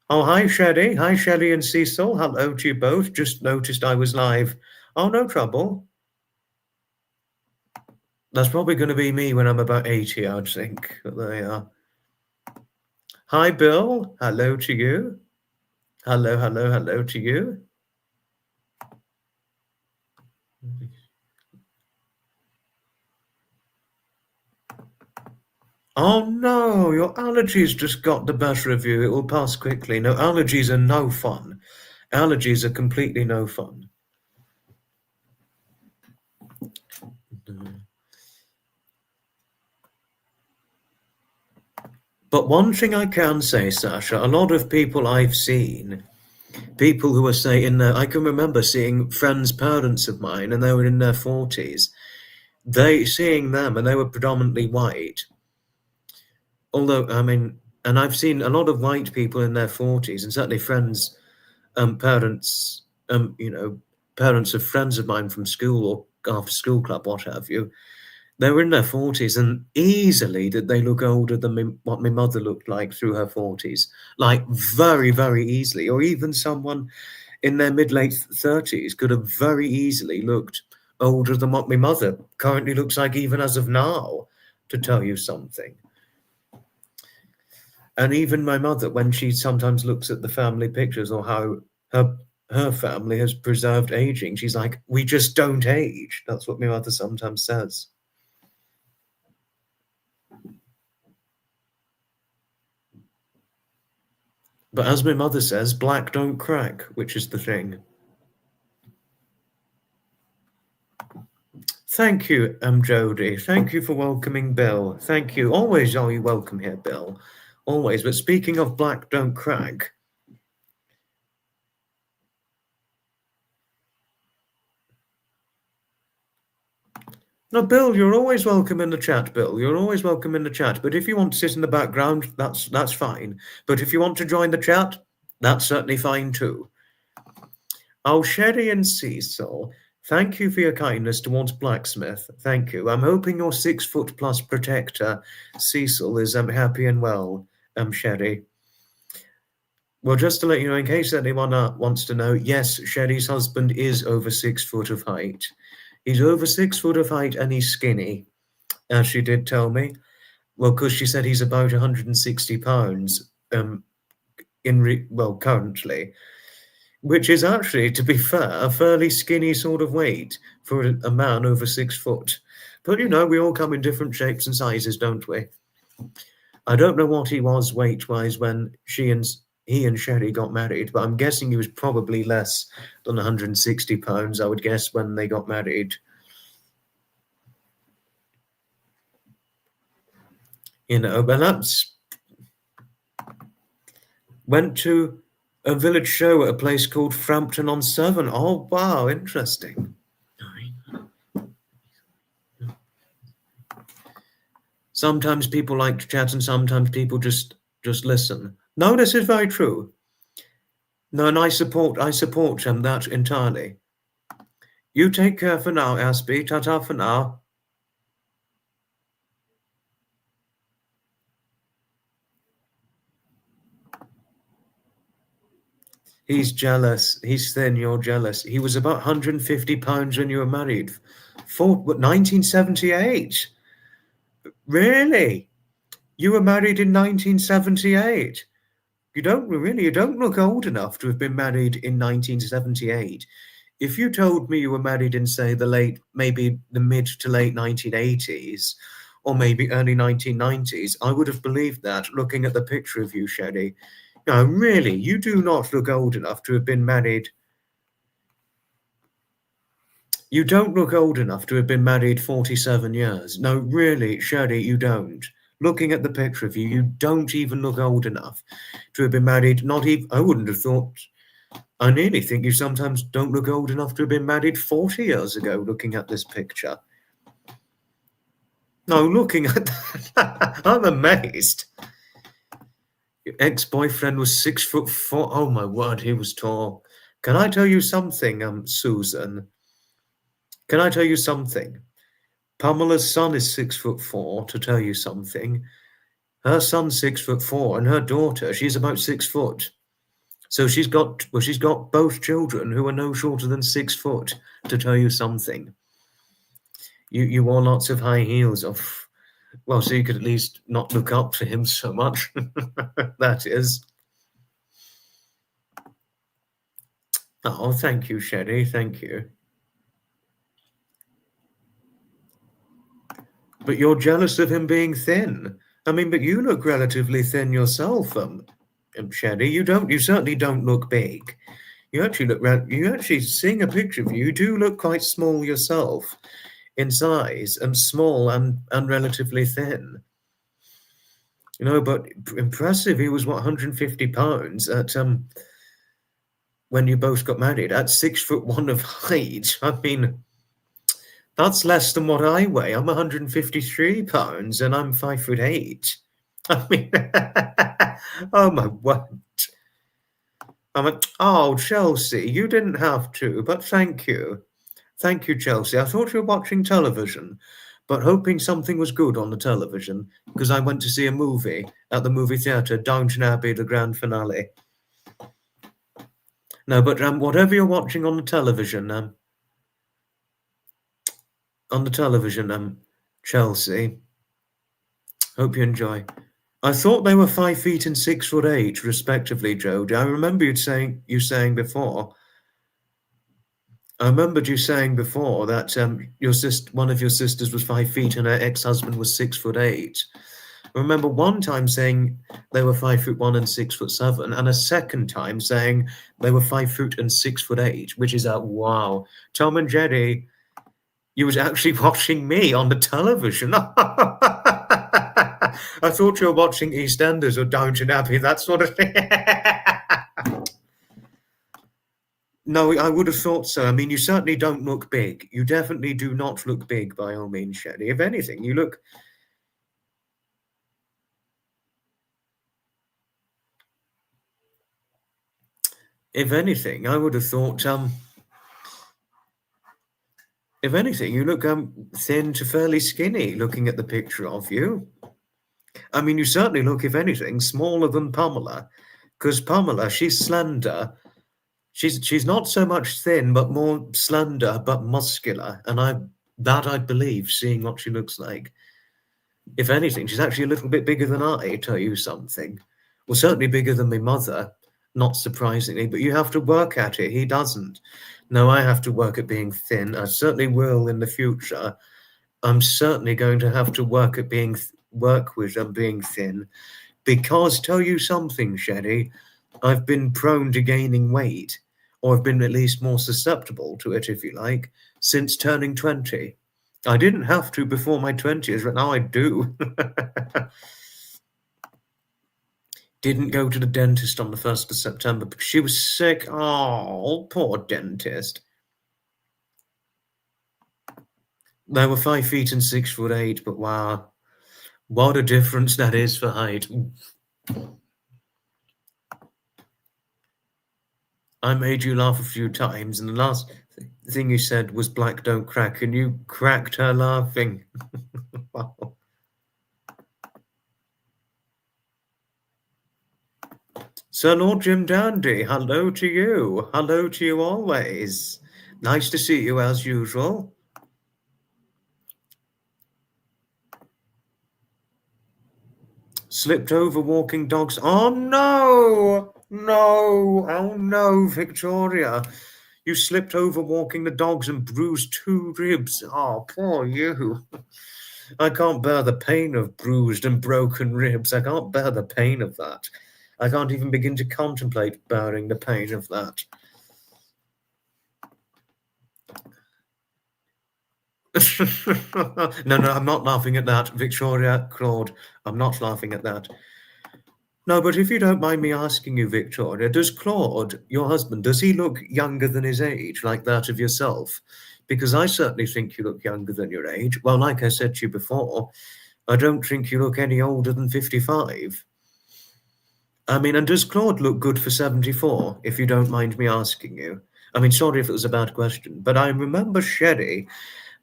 Oh, hi, Sherry. Hi, Sherry and Cecil. Hello to you both. Just noticed I was live. Oh, no trouble. That's probably going to be me when I'm about 80, I'd think. But there you are. Hi, Bill. Hello to you. Hello, hello, hello to you. Oh no, your allergies just got the better of you. It will pass quickly. No, allergies are no fun. Allergies are completely no fun. But one thing I can say, Sasha, a lot of people I've seen, people who are saying, I can remember seeing friends, parents of mine, and they were in their 40s. Seeing them, and they were predominantly white. Although, I mean, and I've seen a lot of white people in their 40s, and certainly friends, parents, parents of friends of mine from school or after school club, what have you. They were in their 40s, and easily did they look older than what my mother looked like through her 40s. Like, very, very easily. Or even someone in their mid-late 30s could have very easily looked older than what my mother currently looks like even as of now, to tell you something. And even my mother, when she sometimes looks at the family pictures or how her family has preserved aging, she's like, we just don't age. That's what my mother sometimes says. But as my mother says, black don't crack, which is the thing. Thank you, Jodie. Thank you for welcoming Bill. Thank you. Always are you welcome here, Bill. Always. But speaking of black don't crack. No, Bill, you're always welcome in the chat, Bill. You're always welcome in the chat. But if you want to sit in the background, that's fine. But if you want to join the chat, that's certainly fine too. Oh, Sherry and Cecil, thank you for your kindness towards Blacksmith. Thank you. I'm hoping your 6-foot plus protector, Cecil, is happy and well, Sherry. Well, just to let you know, in case anyone wants to know, yes, Sherry's husband is over 6 foot of height. He's over 6 foot of height and he's skinny, as she did tell me. Well, because she said he's about 160 pounds currently, which is actually, to be fair, a fairly skinny sort of weight for a man over 6 foot. But, we all come in different shapes and sizes, don't we? I don't know what he was weight-wise when he and Sherry got married, but I'm guessing he was probably less than 160 pounds, I would guess, when they got married. You know, and that's went to a village show at a place called Frampton-on-Severn. Oh, wow, interesting. Sometimes people like to chat and sometimes people just listen. No, this is very true. No, and I support that entirely. You take care for now, Asby. Ta-ta for now. He's jealous. He's thin. You're jealous. He was about 150 pounds when you were married. 1978. Really? You were married in 1978. You don't look old enough to have been married in 1978. If you told me you were married in, say, maybe the mid to late 1980s, or maybe early 1990s, I would have believed that looking at the picture of you, Sherry. No, really, you do not look old enough to have been married. You don't look old enough to have been married 47 years. No, really, Sherry, you don't. Looking at the picture of you, you don't even look old enough to have been married. Not even, I wouldn't have thought. I nearly think you sometimes don't look old enough to have been married 40 years ago, looking at this picture. No, looking at that, I'm amazed. Your ex-boyfriend was 6'4". Oh my word, he was tall. Can I tell you something, Susan? Can I tell you something? Pamela's son is 6'4", to tell you something. Her son's 6'4", and her daughter, she's about 6 foot. So she's got both children who are no shorter than 6 foot, to tell you something. You wore lots of high heels off. Well, so you could at least not look up to him so much. That is. Oh, thank you, Sherry. Thank you. But you're jealous of him being thin. I mean, but you look relatively thin yourself, Sherry. You certainly don't look big. You actually seeing a picture of you, you do look quite small yourself in size, and small and relatively thin. You know, but impressive. He was, what, 150 pounds at when you both got married at 6'1" of height. I mean, that's less than what I weigh. I'm 153 pounds and I'm 5'8". I mean, oh my word. I'm like, oh, Chelsea, you didn't have to, but thank you. Thank you, Chelsea. I thought you were watching television, but hoping something was good on the television, because I went to see a movie at the movie theatre, Downton Abbey, the grand finale. No, but whatever you're watching on the television, Chelsea, hope you enjoy. I thought they were 5 feet and 6'8", respectively, Jodie. I remember you saying before. I remembered you saying before that one of your sisters was 5 feet and her ex-husband was 6'8". I remember one time saying they were 5'1" and 6'7", and a second time saying they were 5 foot and 6'8", which is wow. Tom and Jerry, you was actually watching me on the television. I thought you were watching EastEnders or Downton Abbey, that sort of thing. No, I would have thought so. I mean, you certainly don't look big. You definitely do not look big, by all means, Shelley. If anything, you look... If anything, I would have thought... If anything, you look thin to fairly skinny, looking at the picture of you. I mean, you certainly look, if anything, smaller than Pamela. Because Pamela, she's slender. She's not so much thin, but more slender, but muscular. And I believe, seeing what she looks like. If anything, she's actually a little bit bigger than I, tell you something. Well, certainly bigger than my mother, not surprisingly, but you have to work at it. He doesn't. No, I have to work at being thin. I certainly will in the future. I'm certainly going to have to work with being thin. Because, tell you something, Shelley, I've been prone to gaining weight, or I've been at least more susceptible to it, if you like, since turning 20. I didn't have to before my 20s, but now I do. Didn't go to the dentist on the 1st of September because she was sick. Oh, poor dentist. They were 5 feet and 6'8", but wow, what a difference that is for height. I made you laugh a few times, and the last thing you said was "black don't crack," and you cracked her laughing. Wow. Sir Lord Jim Dandy, hello to you. Hello to you always. Nice to see you as usual. Slipped over walking dogs. Oh no! No! Oh no, Victoria. You slipped over walking the dogs and bruised 2 ribs. Oh, poor you. I can't bear the pain of bruised and broken ribs. I can't bear the pain of that. I can't even begin to contemplate bearing the pain of that. No, I'm not laughing at that. Victoria, Claude, I'm not laughing at that. No, but if you don't mind me asking you, Victoria, does Claude, your husband, does he look younger than his age, like that of yourself? Because I certainly think you look younger than your age. Well, like I said to you before, I don't think you look any older than 55. I mean, and does Claude look good for 74, if you don't mind me asking you? I mean, sorry if it was a bad question, but I remember Sherry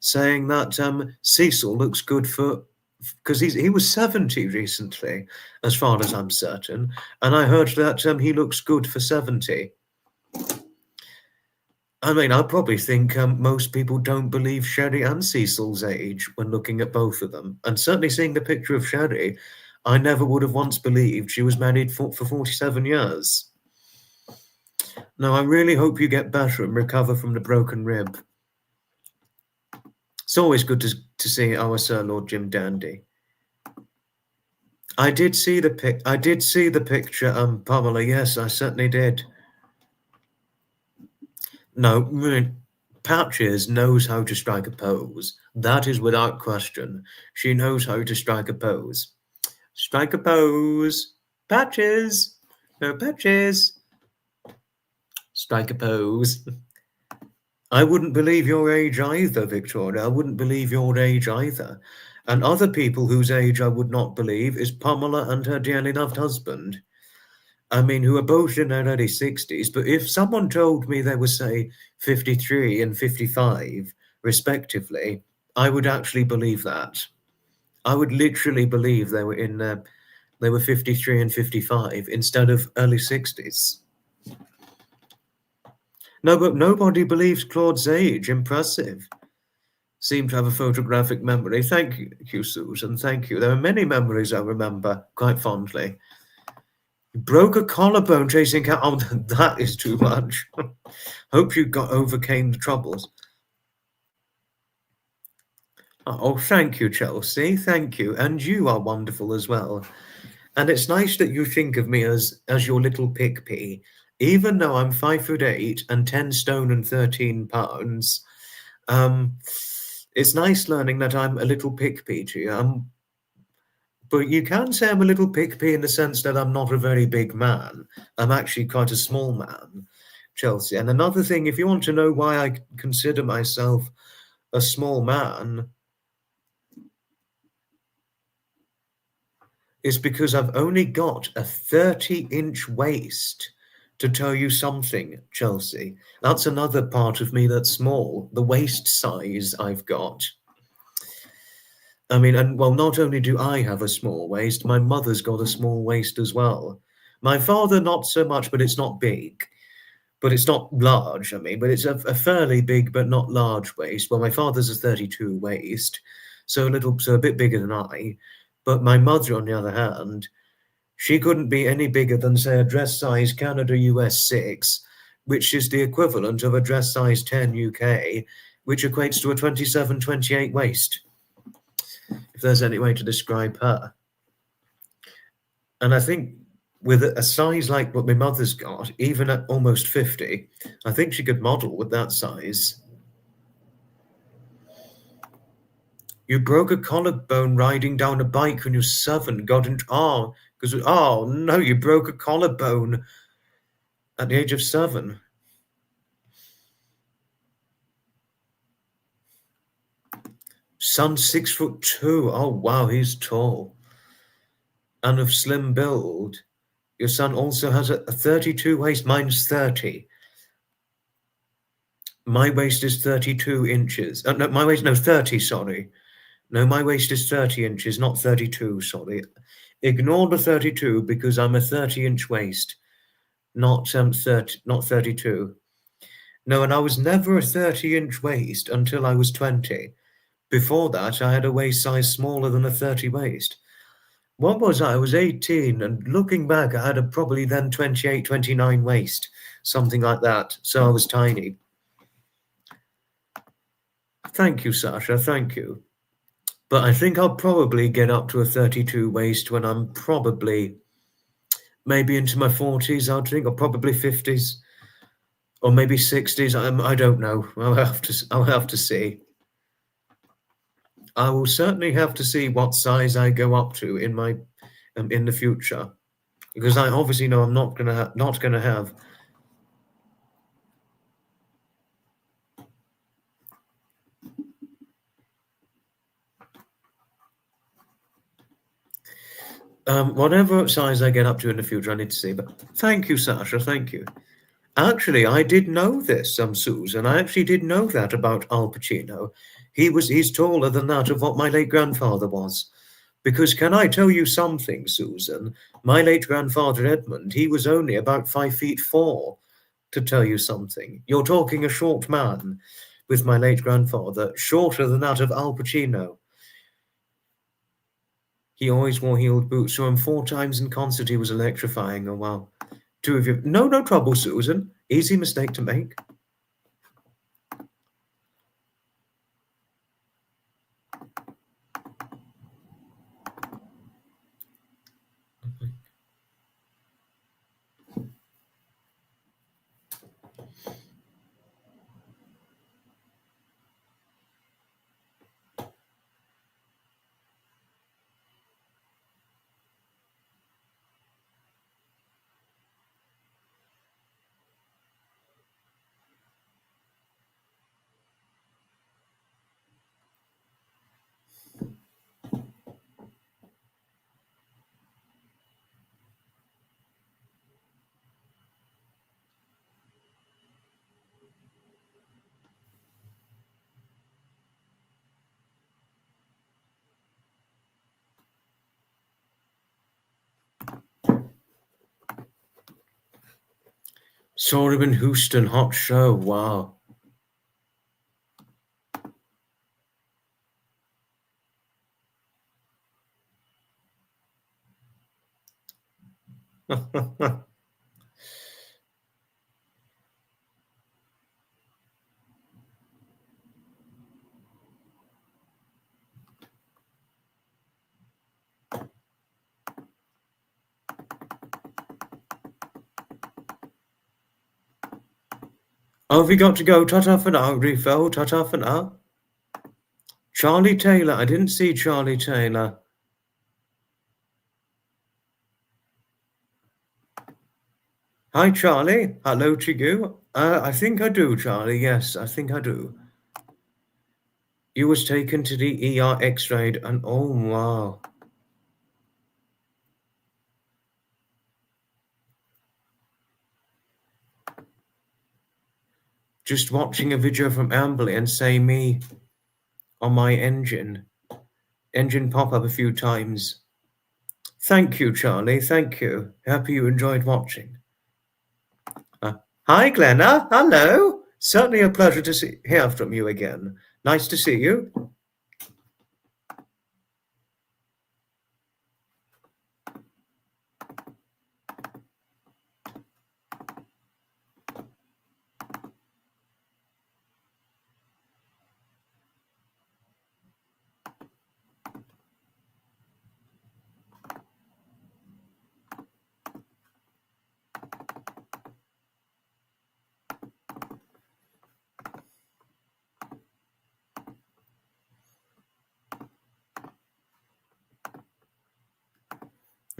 saying that Cecil looks good for, because he was 70 recently, as far as I'm certain, and I heard that he looks good for 70. I mean, I probably think most people don't believe Sherry and Cecil's age when looking at both of them, and certainly seeing the picture of Sherry, I never would have once believed she was married for 47 years. No, I really hope you get better and recover from the broken rib. It's always good to see our Sir Lord Jim Dandy. I did see the picture, Pamela. Yes, I certainly did. No, Patches knows how to strike a pose. That is without question. She knows how to strike a pose. Strike a pose. Patches. No, Patches. Strike a pose. I wouldn't believe your age either, Victoria. I wouldn't believe your age either. And other people whose age I would not believe is Pamela and her dearly loved husband. I mean, who are both in their early 60s. But if someone told me they were, say, 53 and 55, respectively, I would actually believe that. I would literally believe they were 53 and 55 instead of early 60s. No, but nobody believes Claude's age. Impressive. Seem to have a photographic memory. Thank you, Susan. Thank you. There are many memories I remember quite fondly. You broke a collarbone chasing cat. Oh, that is too much. Hope you overcame the troubles. Oh, thank you, Chelsea. Thank you. And you are wonderful as well. And it's nice that you think of me as your little pigpea. Even though I'm 5'8" and 10 stone and 13 pounds, it's nice learning that I'm a little pigpea to you. But you can say I'm a little pigpea in the sense that I'm not a very big man. I'm actually quite a small man, Chelsea. And another thing, if you want to know why I consider myself a small man, is because I've only got a 30-inch waist. To tell you something, Chelsea, that's another part of me that's small, the waist size I've got. I mean, and well, not only do I have a small waist, my mother's got a small waist as well. My father, not so much, but it's not big. But it's not large, I mean, but it's a fairly big but not large waist. Well, my father's a 32 waist, so a bit bigger than I. But my mother, on the other hand, she couldn't be any bigger than, say, a dress size Canada US 6, which is the equivalent of a dress size 10 UK, which equates to a 27, 28 waist, if there's any way to describe her. And I think with a size like what my mother's got, even at almost 50, I think she could model with that size. You broke a collarbone riding down a bike when you were 7. Got into because no, you broke a collarbone at the age of 7. Son's 6'2". Oh wow, he's tall and of slim build. Your son also has a 32 waist. Mine's 30. My waist is 32 inches. No, my waist, no, 30, sorry. No, my waist is 30 inches, not 32, sorry. Ignore the 32 because I'm a 30-inch waist, not 32. No, and I was never a 30-inch waist until I was 20. Before that, I had a waist size smaller than a 30 waist. What was I? I was 18, and looking back, I had a probably then 28, 29 waist, something like that. So I was tiny. Thank you, Sasha, thank you. But I think I'll probably get up to a 32 waist when I'm probably maybe into my 40s, I think, or probably 50s, or maybe 60s. I don't know. I'll have to see. I will certainly have to see what size I go up to in my in the future, because I obviously know I'm not gonna have. Whatever size I get up to in the future, I need to see. But thank you, Sasha. Thank you. Actually, I did know this, Susan. I actually did know that about Al Pacino. He's taller than that of what my late grandfather was. Because can I tell you something, Susan? My late grandfather Edmund, he was only about 5'4", to tell you something. You're talking a short man with my late grandfather, shorter than that of Al Pacino. He always wore heeled boots, saw him 4 times in concert. He was electrifying. Oh, wow. 2 of you. No trouble, Susan. Easy mistake to make. Saw him in Houston, hot show. Wow. Oh, have you got to go? Ta-ta for now, refill. Ta-ta for now. Charlie Taylor. I didn't see Charlie Taylor. Hi, Charlie. Hello to you. I think I do, Charlie. Yes, I think I do. You was taken to the ER X-rayed and oh, wow. Just watching a video from Amberley and say me on my engine pop up a few times. Thank you, Charlie. Thank you. Happy you enjoyed watching. Hi, Glenna. Hello. Certainly a pleasure to hear from you again. Nice to see you.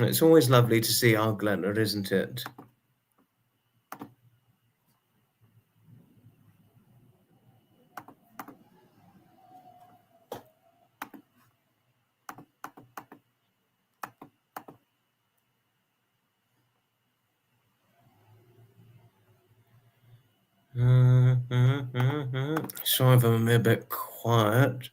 It's always lovely to see our Glenna, isn't it? Sorry if I'm a bit quiet.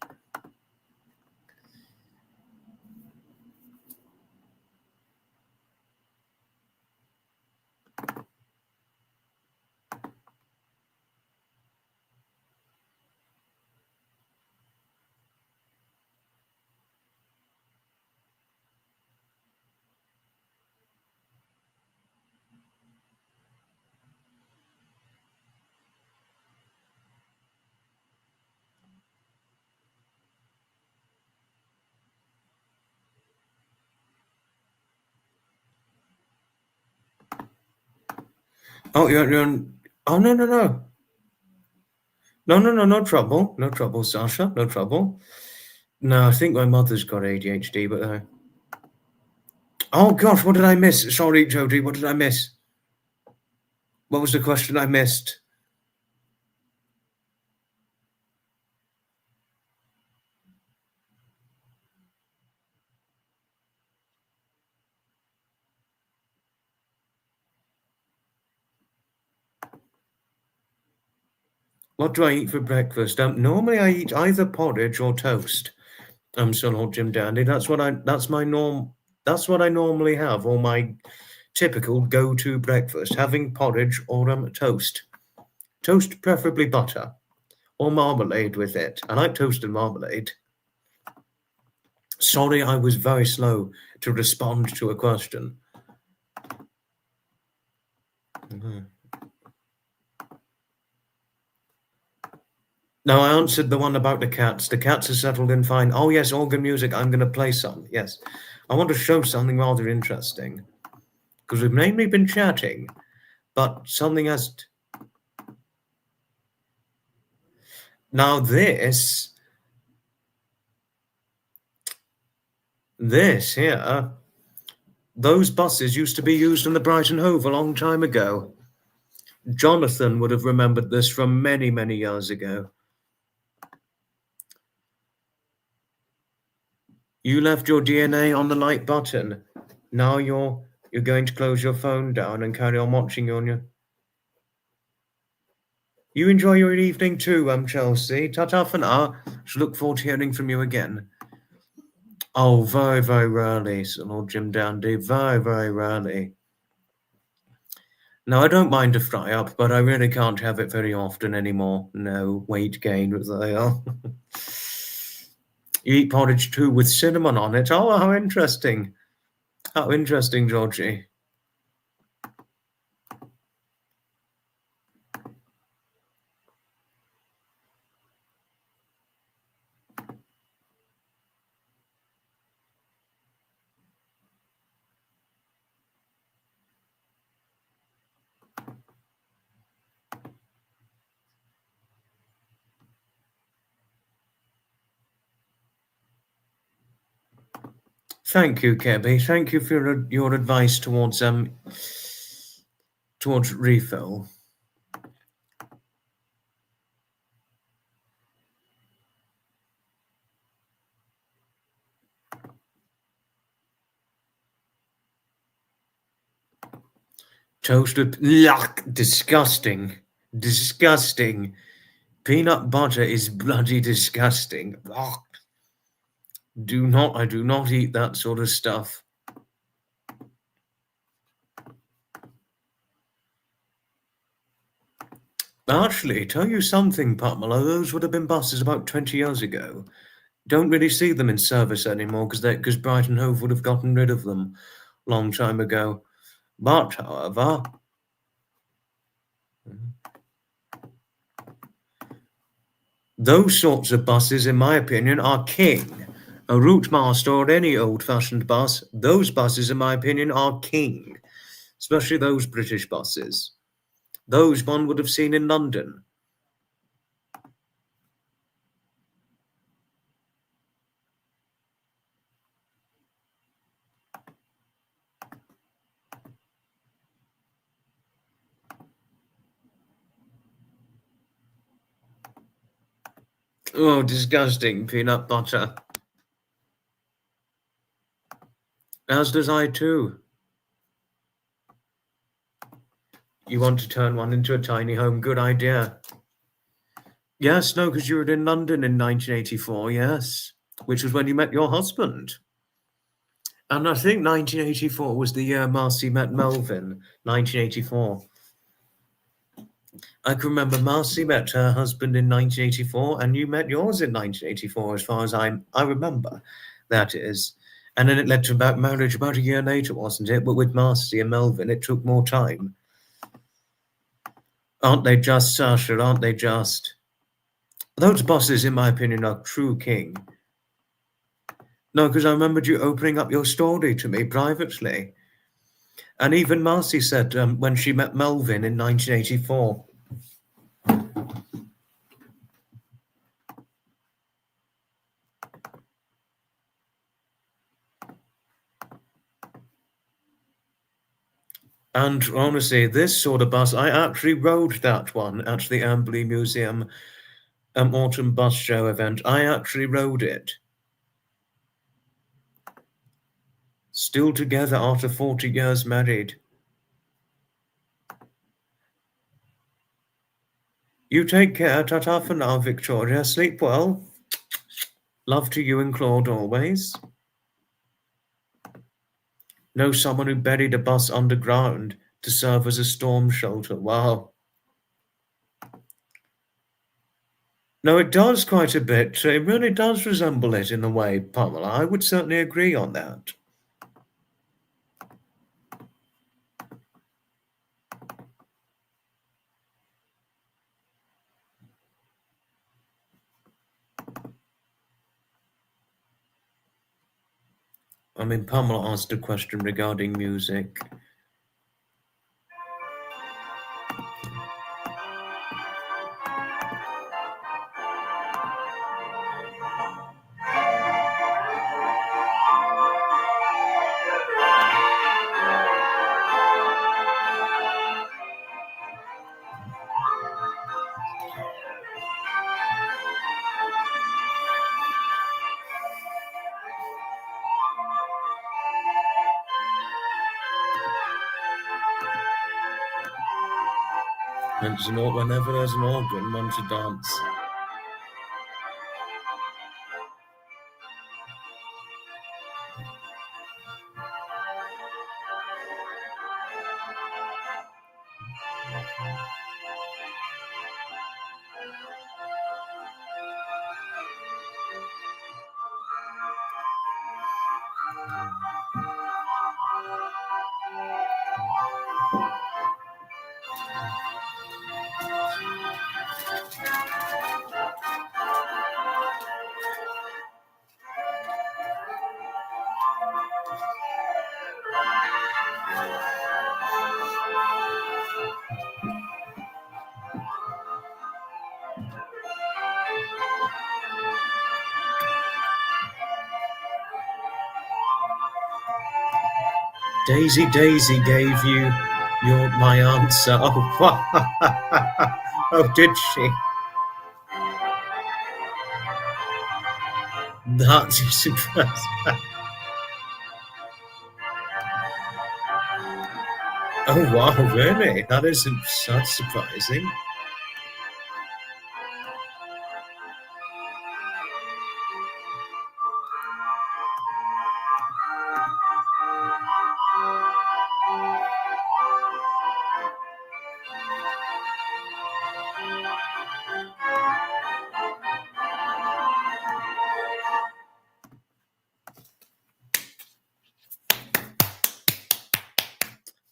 Oh, you're oh, no, no, no. No, no, no, no trouble. No trouble, Sasha. No trouble. No, I think my mother's got ADHD, but oh gosh, what did I miss? Sorry, Jodie, what did I miss? What was the question I missed? What do I eat for breakfast? Normally I eat either porridge or toast. Son or Jim Dandy. That's what I normally have, or my typical go-to breakfast, having porridge or toast. Toast, preferably butter, or marmalade with it. I like toast and marmalade. Sorry, I was very slow to respond to a question. No, I answered the one about the cats. The cats are settled in fine. Oh, yes, organ music. I'm going to play some. Yes. I want to show something rather interesting. Because we've mainly been chatting, but something has. Now, this here, those buses used to be used in the Brighton Hove a long time ago. Jonathan would have remembered this from many, many years ago. You left your DNA on the like button. Now you're going to close your phone down and carry on watching on your. You enjoy your evening too, Chelsea. Ta-ta for now. Shall look forward to hearing from you again. Oh, very, very rarely, Sir Lord Jim Dandy. Very, very rarely. Now, I don't mind a fry-up, but I really can't have it very often anymore. No, weight gain with there. You eat porridge too with cinnamon on it. Oh, how interesting. How interesting, Georgie. Thank you, Kebby. Thank you for your advice towards refill. Toasted, yuck, disgusting, disgusting. Peanut butter is bloody disgusting. Ugh. I do not eat that sort of stuff. Actually, tell you something, Pamela, those would have been buses about 20 years ago. Don't really see them in service anymore because Brighton Hove would have gotten rid of them long time ago. But, however, those sorts of buses, in my opinion, are king. A route master or any old-fashioned bus, those buses, in my opinion, are king. Especially those British buses. Those one would have seen in London. Oh, disgusting peanut butter. As does I too. You want to turn one into a tiny home? Good idea. Yes, no, because you were in London in 1984, yes, which was when you met your husband. And I think 1984 was the year Marcy met Melvin, 1984. I can remember Marcy met her husband in 1984, and you met yours in 1984, as far as I remember, that is. And then it led to marriage about a year later, wasn't it? But with Marcy and Melvin, it took more time. Aren't they just, Sasha? Aren't they just? Those bosses, in my opinion, are true king. No, because I remembered you opening up your story to me privately. And even Marcy said when she met Melvin in 1984. And honestly, this sort of bus, I actually rode that one at the Amberley Museum Autumn Bus Show event. I actually rode it. Still together after 40 years married. You take care. Ta-ta for now, Victoria. Sleep well. Love to you and Claude always. Know someone who buried a bus underground to serve as a storm shelter. Wow. No, it does quite a bit. It really does resemble it in a way, Pamela. I would certainly agree on that. I mean, Pamela asked a question regarding music. And whenever there's an organ, one should dance. Daisy gave you my answer. Oh, oh, did she? That's impressive. Oh wow, really? That's surprising.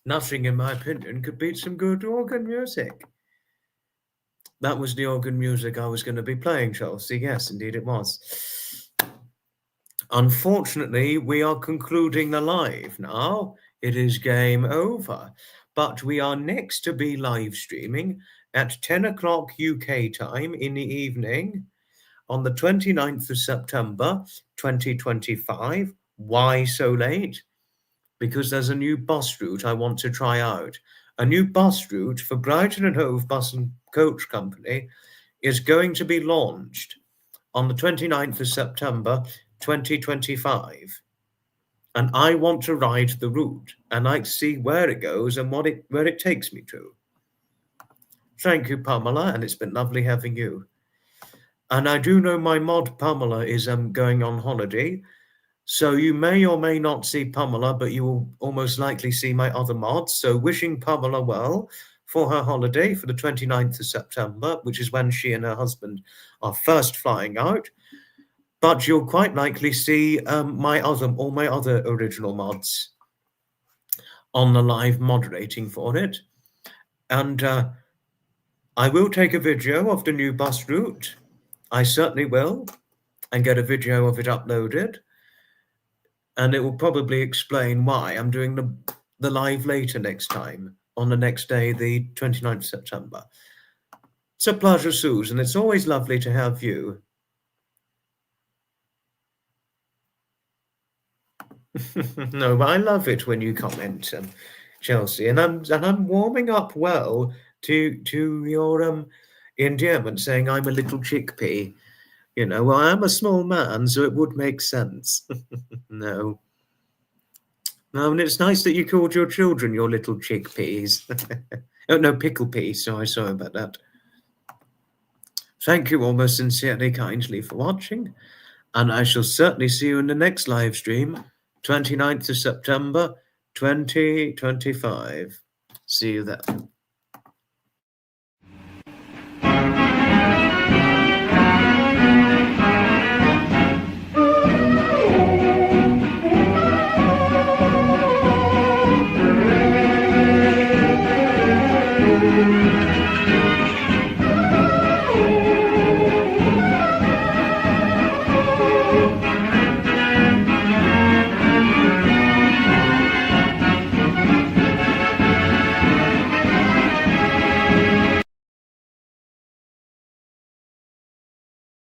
Nothing, in my opinion, could beat some good organ music. That was the organ music I was going to be playing, Chelsea. Yes, indeed it was. Unfortunately, we are concluding the live now. It is game over. But we are next to be live streaming at 10 o'clock UK time in the evening on the 29th of September 2025. Why so late? Because there's a new bus route I want to try out. A new bus route for Brighton and Hove Bus and Coach Company is going to be launched on the 29th of September 2025. And I want to ride the route and I'd see where it goes and where it takes me to. Thank you, Pamela, and it's been lovely having you. And I do know my mod Pamela is going on holiday, so you may or may not see Pamela, but you will almost likely see my other mods. So wishing Pamela well for her holiday for the 29th of September, which is when she and her husband are first flying out. But you'll quite likely see all my other original mods on the live moderating for it. And I will take a video of the new bus route. I certainly will, and get a video of it uploaded. And it will probably explain why I'm doing the live later next time, on the next day, the 29th of September. It's a pleasure, Susan. It's always lovely to have you. No, but I love it when you comment, Chelsea, and I'm warming up well to your endearment, saying I'm a little chickpea. You know, well, I'm a small man, so it would make sense. No. No, and it's nice that you called your children your little chickpeas. Oh, no, pickle peas. Sorry about that. Thank you all most sincerely, kindly for watching. And I shall certainly see you in the next live stream, 29th of September, 2025. See you then.